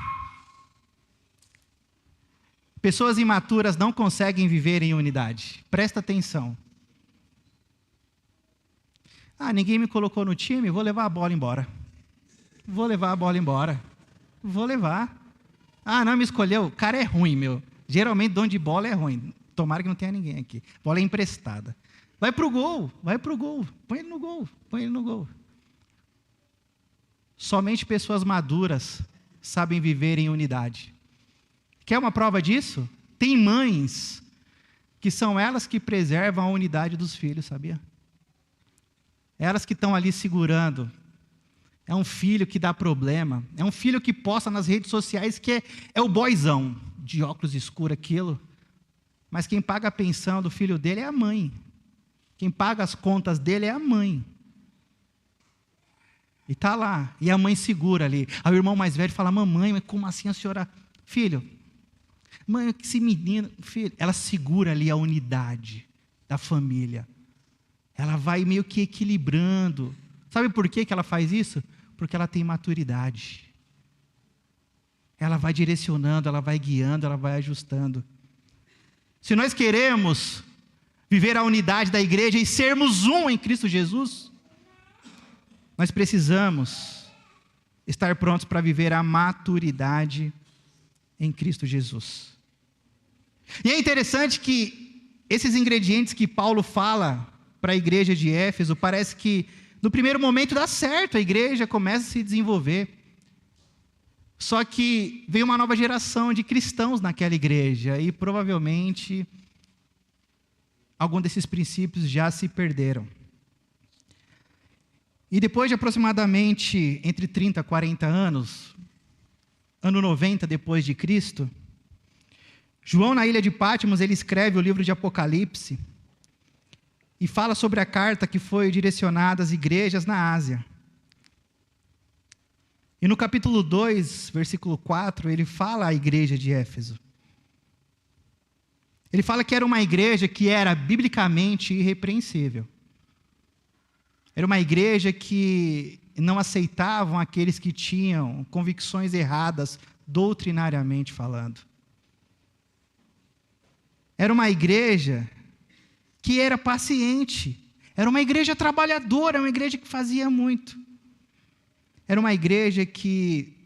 Pessoas imaturas não conseguem viver em unidade. Presta atenção. Ninguém me colocou no time, vou levar a bola embora. Vou levar. Não me escolheu. O cara é ruim, meu. Geralmente, dono de bola é ruim. Tomara que não tenha ninguém aqui. Bola é emprestada. Vai pro gol. Põe ele no gol. Somente pessoas maduras sabem viver em unidade. Quer uma prova disso? Tem mães que são elas que preservam a unidade dos filhos, sabia? Elas que estão ali segurando. É um filho que dá problema. É um filho que posta nas redes sociais que é o boyzão, de óculos escuros, aquilo. Mas quem paga a pensão do filho dele é a mãe. Quem paga as contas dele é a mãe. E está lá. E a mãe segura ali. Aí o irmão mais velho fala, mamãe, mas como assim a senhora... Filho, mãe, esse menino... Filho, ela segura ali a unidade da família. Ela vai meio que equilibrando. Sabe por que ela faz isso? Porque ela tem maturidade. Ela vai direcionando, ela vai guiando, ela vai ajustando. Se nós queremos viver a unidade da igreja e sermos um em Cristo Jesus, nós precisamos estar prontos para viver a maturidade em Cristo Jesus. E é interessante que esses ingredientes que Paulo fala para a igreja de Éfeso, parece que no primeiro momento dá certo, a igreja começa a se desenvolver. Só que veio uma nova geração de cristãos naquela igreja e provavelmente algum desses princípios já se perderam. E depois de aproximadamente entre 30 e 40 anos, ano 90 depois de Cristo, João, na ilha de Patmos, ele escreve o livro de Apocalipse e fala sobre a carta que foi direcionada às igrejas na Ásia. E no capítulo 2, versículo 4, ele fala à igreja de Éfeso. Ele fala que era uma igreja que era biblicamente irrepreensível. Era uma igreja que não aceitavam aqueles que tinham convicções erradas, doutrinariamente falando. Era uma igreja que era paciente. Era uma igreja trabalhadora, uma igreja que fazia muito. Era uma igreja que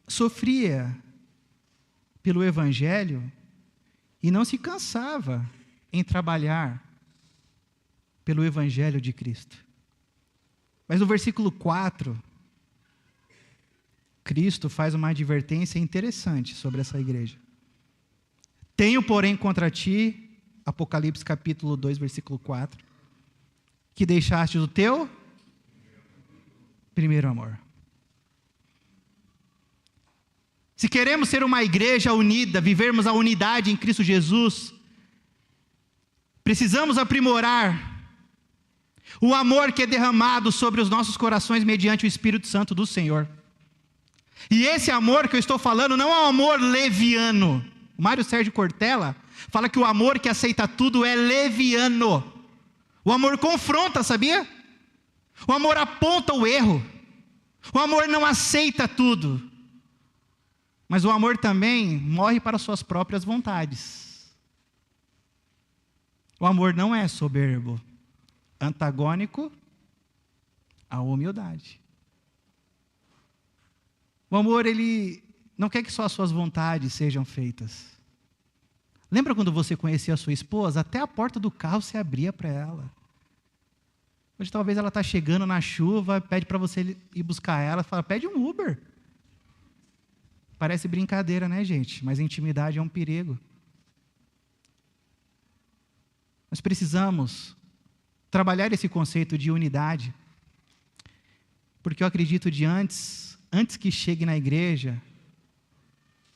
sofria pelo Evangelho e não se cansava em trabalhar pelo Evangelho de Cristo. Mas no versículo 4, Cristo faz uma advertência interessante sobre essa igreja. Tenho, porém, contra ti, Apocalipse capítulo 2, versículo 4, que deixaste o teu primeiro amor. Se queremos ser uma igreja unida, vivermos a unidade em Cristo Jesus, precisamos aprimorar o amor que é derramado sobre os nossos corações mediante o Espírito Santo do Senhor. E esse amor que eu estou falando não é um amor leviano. O Mário Sérgio Cortella fala que o amor que aceita tudo é leviano. O amor confronta, sabia? O amor aponta o erro. O amor não aceita tudo. Mas o amor também morre para suas próprias vontades. O amor não é soberbo, antagônico à humildade. O amor, ele não quer que só as suas vontades sejam feitas. Lembra quando você conhecia a sua esposa? Até a porta do carro se abria para ela. Hoje talvez ela está chegando na chuva, pede para você ir buscar ela, fala, pede um Uber. Parece brincadeira, né, gente? Mas a intimidade é um perigo. Nós precisamos trabalhar esse conceito de unidade, porque eu acredito de antes que chegue na igreja,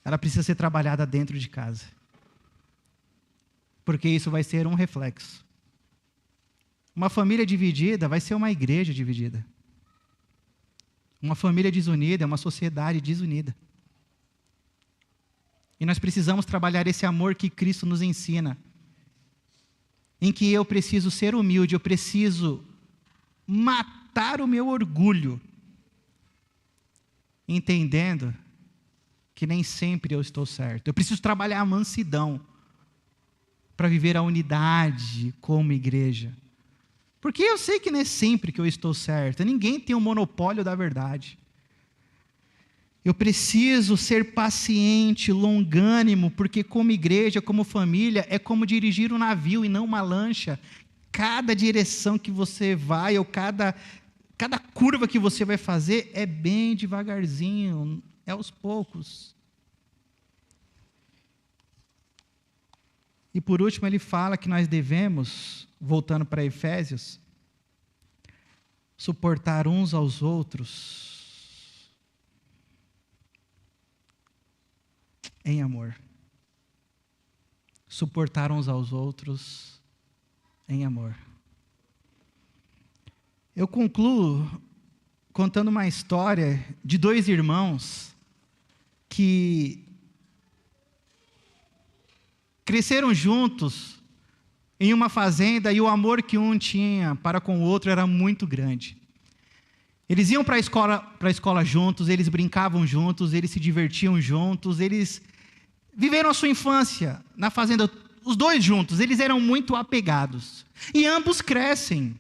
ela precisa ser trabalhada dentro de casa. Porque isso vai ser um reflexo. Uma família dividida vai ser uma igreja dividida. Uma família desunida é uma sociedade desunida. E nós precisamos trabalhar esse amor que Cristo nos ensina, em que eu preciso ser humilde, eu preciso matar o meu orgulho, entendendo que nem sempre eu estou certo. Eu preciso trabalhar a mansidão para viver a unidade como igreja. Porque eu sei que não é sempre que eu estou certo. Ninguém tem o monopólio da verdade. Eu preciso ser paciente, longânimo, porque como igreja, como família, é como dirigir um navio e não uma lancha. Cada direção que você vai, ou cada curva que você vai fazer, é bem devagarzinho, é aos poucos. E por último, ele fala que nós devemos, voltando para Efésios, suportar uns aos outros em amor. Suportar uns aos outros em amor. Eu concluo contando uma história de dois irmãos que cresceram juntos em uma fazenda e o amor que um tinha para com o outro era muito grande. Eles iam para a escola juntos, eles brincavam juntos, eles se divertiam juntos, eles viveram a sua infância na fazenda, os dois juntos, eles eram muito apegados. E ambos crescem,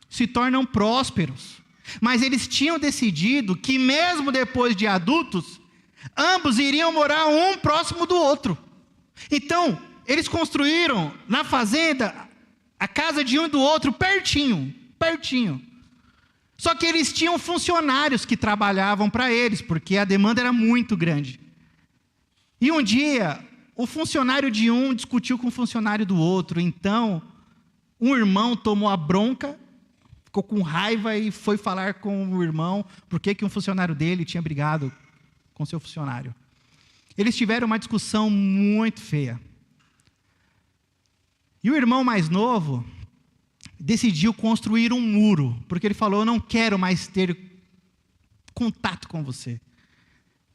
se tornam prósperos. Mas eles tinham decidido que mesmo depois de adultos, ambos iriam morar um próximo do outro. Então, eles construíram na fazenda a casa de um e do outro pertinho. Só que eles tinham funcionários que trabalhavam para eles, porque a demanda era muito grande. E um dia, o funcionário de um discutiu com o funcionário do outro. Então, um irmão tomou a bronca, ficou com raiva e foi falar com o irmão porque um funcionário dele tinha brigado com seu funcionário. Eles tiveram uma discussão muito feia. E o irmão mais novo decidiu construir um muro, porque ele falou, eu não quero mais ter contato com você.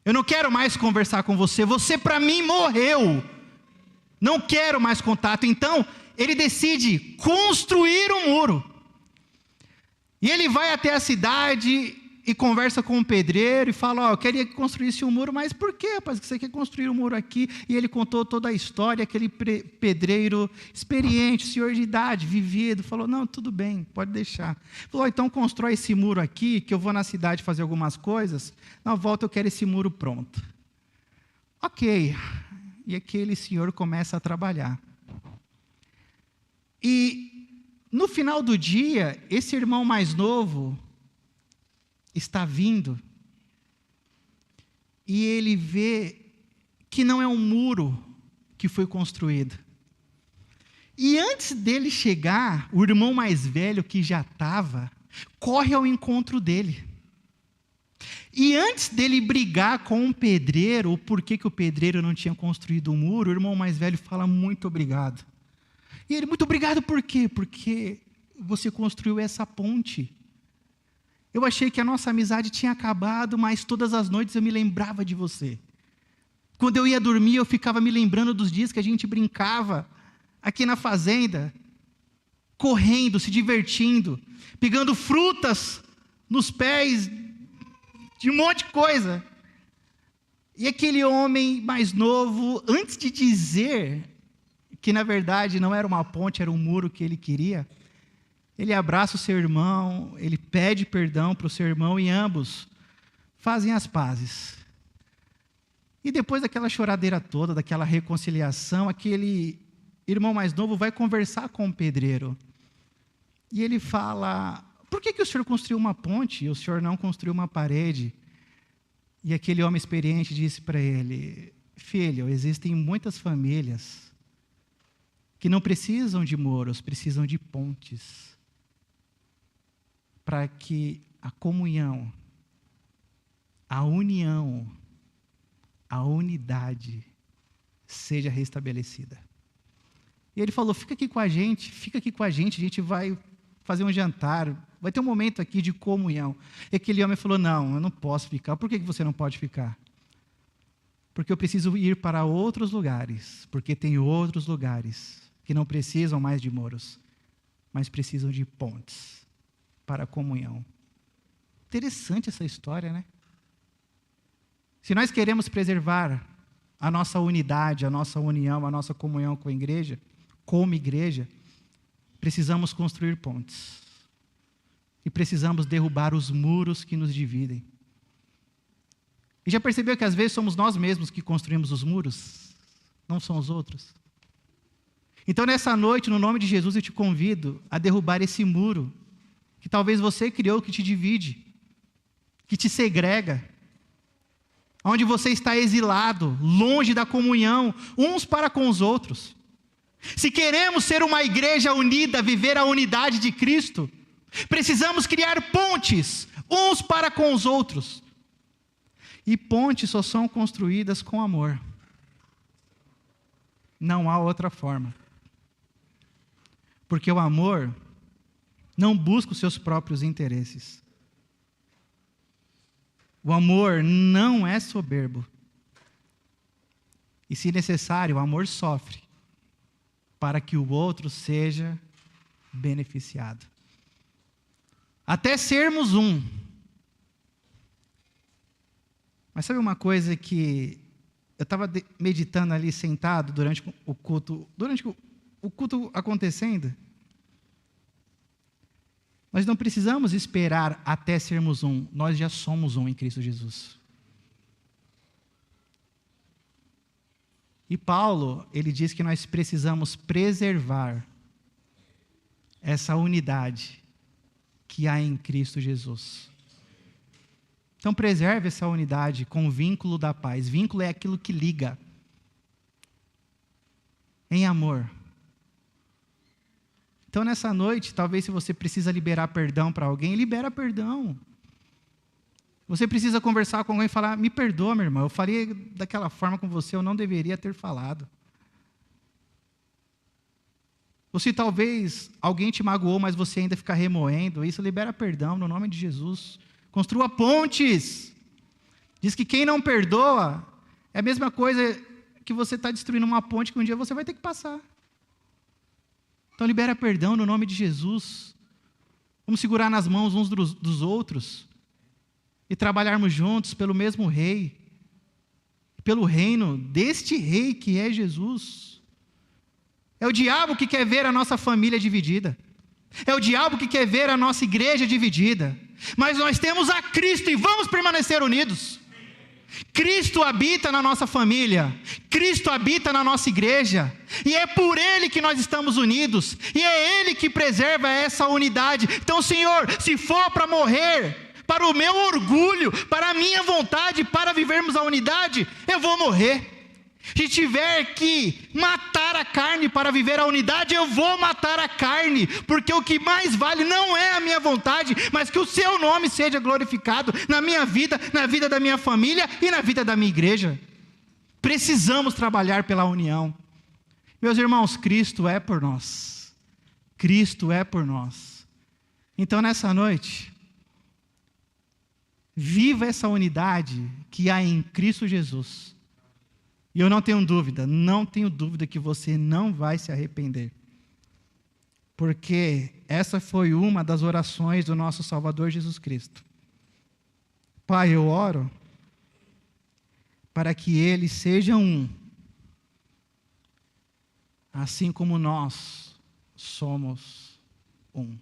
Eu não quero mais conversar com você. Você para mim morreu. Não quero mais contato. Então, ele decide construir um muro. E ele vai até a cidade e conversa com um pedreiro e fala, eu queria que construísse um muro, mas por que, rapaz, que você quer construir um muro aqui? E ele contou toda a história, aquele pedreiro experiente, senhor de idade, vivido, falou, não, tudo bem, pode deixar. Falou, então constrói esse muro aqui, que eu vou na cidade fazer algumas coisas, na volta eu quero esse muro pronto. Ok, e aquele senhor começa a trabalhar. E no final do dia, esse irmão mais novo está vindo e ele vê que não é um muro que foi construído. E antes dele chegar, o irmão mais velho que já estava, corre ao encontro dele. E antes dele brigar com um pedreiro, o porquê que o pedreiro não tinha construído um muro, o irmão mais velho fala, muito obrigado. E ele, muito obrigado por quê? Porque você construiu essa ponte. Eu achei que a nossa amizade tinha acabado, mas todas as noites eu me lembrava de você. Quando eu ia dormir, eu ficava me lembrando dos dias que a gente brincava aqui na fazenda, correndo, se divertindo, pegando frutas nos pés, de um monte de coisa. E aquele homem mais novo, antes de dizer que na verdade não era uma ponte, era um muro que ele queria, ele abraça o seu irmão, ele pede perdão para o seu irmão e ambos fazem as pazes. E depois daquela choradeira toda, daquela reconciliação, aquele irmão mais novo vai conversar com o pedreiro. E ele fala: por que o senhor construiu uma ponte e o senhor não construiu uma parede? E aquele homem experiente disse para ele: filho, existem muitas famílias que não precisam de muros, precisam de pontes, para que a comunhão, a união, a unidade seja restabelecida. E ele falou: fica aqui com a gente, a gente vai fazer um jantar, vai ter um momento aqui de comunhão. E aquele homem falou: não, eu não posso ficar. Por que você não pode ficar? Porque eu preciso ir para outros lugares, porque tem outros lugares que não precisam mais de muros, mas precisam de pontes para a comunhão. Interessante essa história, né? Se nós queremos preservar a nossa unidade, a nossa união, a nossa comunhão com a igreja, como igreja, precisamos construir pontes. E precisamos derrubar os muros que nos dividem. E já percebeu que às vezes somos nós mesmos que construímos os muros? Não são os outros? Então nessa noite, no nome de Jesus, eu te convido a derrubar esse muro que talvez você criou, que te divide, que te segrega, onde você está exilado, longe da comunhão, uns para com os outros. Se queremos ser uma igreja unida, viver a unidade de Cristo, precisamos criar pontes, uns para com os outros. E pontes só são construídas com amor. Não há outra forma. Porque o amor não busca os seus próprios interesses. O amor não é soberbo. E, se necessário, o amor sofre para que o outro seja beneficiado. Até sermos um. Mas sabe uma coisa que eu estava meditando ali sentado durante o culto acontecendo? Nós não precisamos esperar até sermos um, nós já somos um em Cristo Jesus. E Paulo, ele diz que nós precisamos preservar essa unidade que há em Cristo Jesus. Então preserve essa unidade com o vínculo da paz. Vínculo é aquilo que liga. Em amor. Então nessa noite, talvez se você precisa liberar perdão para alguém, libera perdão. Você precisa conversar com alguém e falar: me perdoa, meu irmão, eu falei daquela forma com você, eu não deveria ter falado. Ou se talvez alguém te magoou, mas você ainda fica remoendo, isso libera perdão no nome de Jesus. Construa pontes. Diz que quem não perdoa é a mesma coisa que você está destruindo uma ponte que um dia você vai ter que passar. Então libera perdão no nome de Jesus. Vamos segurar nas mãos uns dos outros e trabalharmos juntos pelo mesmo rei, pelo reino deste rei que é Jesus. É o diabo que quer ver a nossa família dividida. É o diabo que quer ver a nossa igreja dividida. Mas nós temos a Cristo e vamos permanecer unidos. Cristo habita na nossa família, Cristo habita na nossa igreja, e é por Ele que nós estamos unidos, e é Ele que preserva essa unidade. Então, Senhor, se for para morrer, para o meu orgulho, para a minha vontade, para vivermos a unidade, eu vou morrer. Se tiver que matar a carne para viver a unidade, eu vou matar a carne, porque o que mais vale não é a minha vontade, mas que o seu nome seja glorificado na minha vida, na vida da minha família e na vida da minha igreja. Precisamos trabalhar pela união. Meus irmãos, Cristo é por nós. Cristo é por nós. Então nessa noite, viva essa unidade que há em Cristo Jesus. E eu não tenho dúvida que você não vai se arrepender. Porque essa foi uma das orações do nosso Salvador Jesus Cristo. Pai, eu oro para que eles sejam um, assim como nós somos um.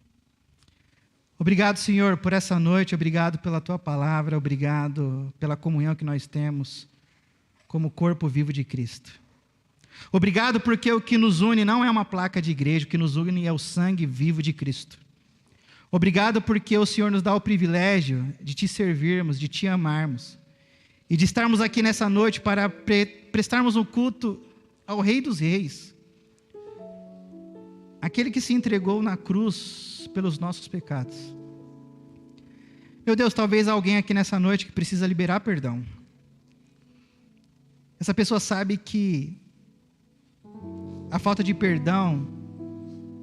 Obrigado, Senhor, por essa noite, obrigado pela Tua palavra, obrigado pela comunhão que nós temos. como corpo vivo de Cristo. Obrigado porque o que nos une não é uma placa de igreja, o que nos une é o sangue vivo de Cristo. Obrigado porque o Senhor nos dá o privilégio de Te servirmos, de Te amarmos e de estarmos aqui nessa noite para prestarmos um culto ao Rei dos Reis, aquele que se entregou na cruz pelos nossos pecados. Meu Deus, talvez alguém aqui nessa noite que precisa liberar perdão. Essa pessoa sabe que a falta de perdão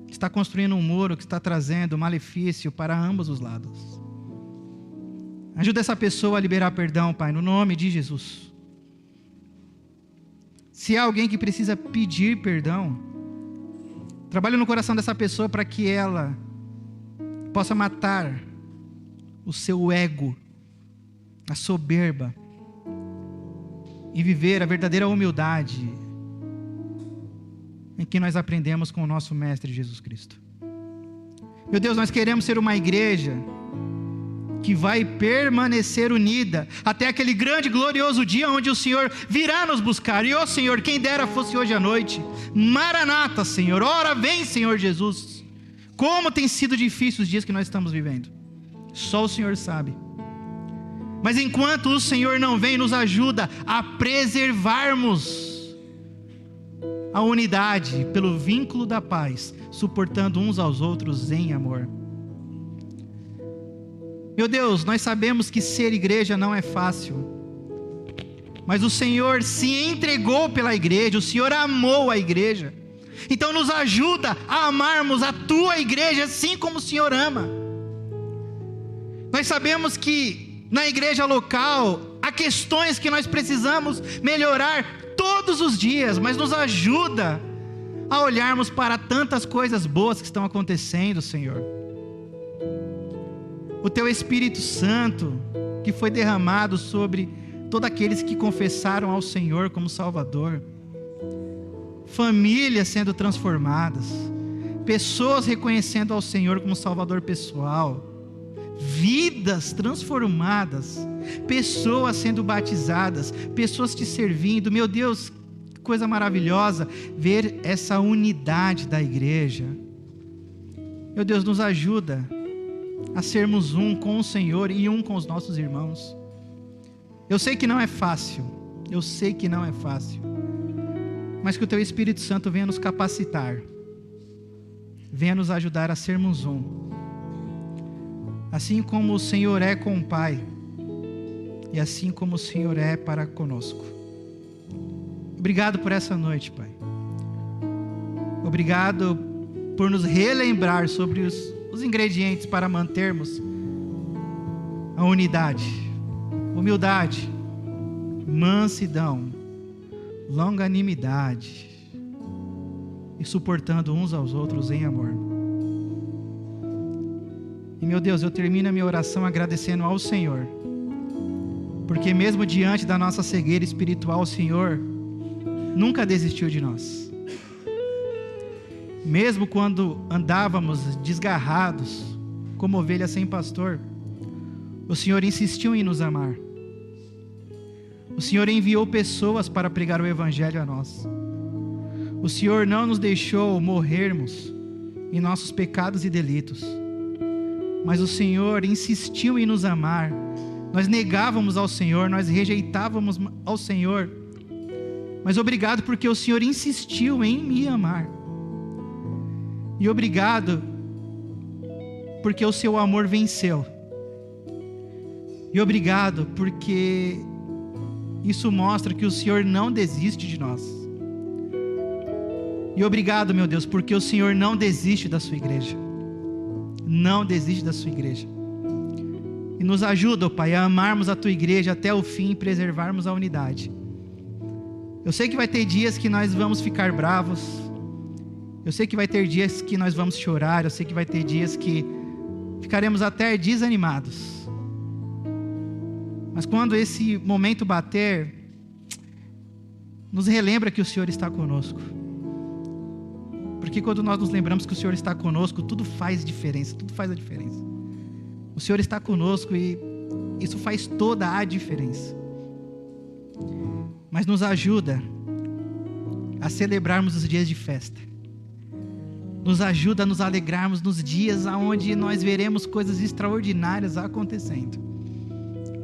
está construindo um muro que está trazendo malefício para ambos os lados. Ajuda essa pessoa a liberar perdão, Pai, no nome de Jesus. Se há alguém que precisa pedir perdão, trabalhe no coração dessa pessoa para que ela possa matar o seu ego, a soberba, e viver a verdadeira humildade em que nós aprendemos com o nosso Mestre Jesus Cristo. Meu Deus, nós queremos ser uma igreja que vai permanecer unida até aquele grande e glorioso dia onde o Senhor virá nos buscar. E, ó Senhor, quem dera fosse hoje à noite. Maranata, Senhor, ora vem, Senhor Jesus. Como tem sido difícil os dias que nós estamos vivendo. Só o Senhor sabe. Mas enquanto o Senhor não vem, nos ajuda a preservarmos a unidade pelo vínculo da paz, suportando uns aos outros em amor. Meu Deus, nós sabemos que ser igreja não é fácil, mas o Senhor se entregou pela igreja, o Senhor amou a igreja, então nos ajuda a amarmos a Tua igreja assim como o Senhor ama. Nós sabemos que na igreja local há questões que nós precisamos melhorar todos os dias, mas nos ajuda a olharmos para tantas coisas boas que estão acontecendo, Senhor. O Teu Espírito Santo, que foi derramado sobre todos aqueles que confessaram ao Senhor como Salvador. Famílias sendo transformadas. Pessoas reconhecendo ao Senhor como Salvador pessoal. Vidas transformadas. Pessoas sendo batizadas. Pessoas Te servindo. Meu Deus, que coisa maravilhosa ver essa unidade da igreja. Meu Deus, nos ajuda a sermos um com o Senhor e um com os nossos irmãos. Eu sei que não é fácil, mas que o Teu Espírito Santo venha nos capacitar, venha nos ajudar a sermos um, assim como o Senhor é com o Pai, e assim como o Senhor é para conosco. Obrigado por essa noite, Pai. Obrigado por nos relembrar sobre os ingredientes para mantermos a unidade, humildade, mansidão, longanimidade e suportando uns aos outros em amor. E meu Deus, eu termino a minha oração agradecendo ao Senhor, porque mesmo diante da nossa cegueira espiritual, o Senhor nunca desistiu de nós. Mesmo quando andávamos desgarrados, como ovelhas sem pastor, o Senhor insistiu em nos amar. O Senhor enviou pessoas para pregar o Evangelho a nós. O Senhor não nos deixou morrermos em nossos pecados e delitos, mas o Senhor insistiu em nos amar. Nós negávamos ao Senhor, nós rejeitávamos ao Senhor, mas obrigado porque o Senhor insistiu em me amar. E obrigado porque o Seu amor venceu. E obrigado porque isso mostra que o Senhor não desiste de nós. E obrigado, meu Deus, porque o Senhor não desiste da Sua igreja. Não desiste da Sua igreja. E nos ajuda, ó Pai, a amarmos a Tua igreja até o fim e preservarmos a unidade. Eu sei que vai ter dias que nós vamos ficar bravos. Eu sei que vai ter dias que nós vamos chorar. Eu sei que vai ter dias que ficaremos até desanimados. Mas quando esse momento bater, nos relembra que o Senhor está conosco. Porque quando nós nos lembramos que o Senhor está conosco, tudo faz diferença, tudo faz a diferença. O Senhor está conosco e isso faz toda a diferença. mas nos ajuda a celebrarmos os dias de festa. Nos ajuda a nos alegrarmos nos dias onde nós veremos coisas extraordinárias acontecendo.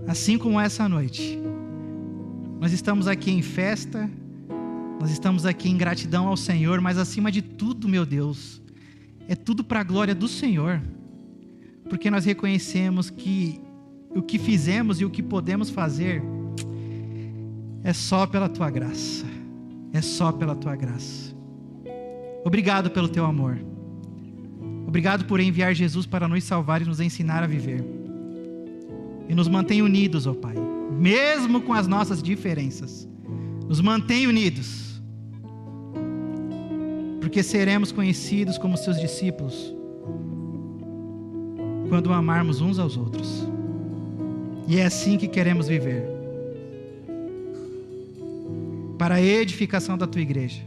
Assim como essa noite. Nós estamos aqui em festa, nós estamos aqui em gratidão ao Senhor, mas acima de tudo, meu Deus, é tudo para a glória do Senhor. Porque nós reconhecemos que o que fizemos e o que podemos fazer é só pela Tua graça. É só pela Tua graça. Obrigado pelo Teu amor. Obrigado por enviar Jesus para nos salvar e nos ensinar a viver. E nos mantém unidos, ó Pai. Mesmo com as nossas diferenças. Nos mantém unidos. Porque seremos conhecidos como Seus discípulos quando amarmos uns aos outros. E é assim que queremos viver. Para a edificação da Tua igreja.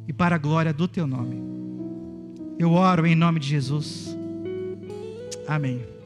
E para a glória do Teu nome. Eu oro em nome de Jesus. Amém.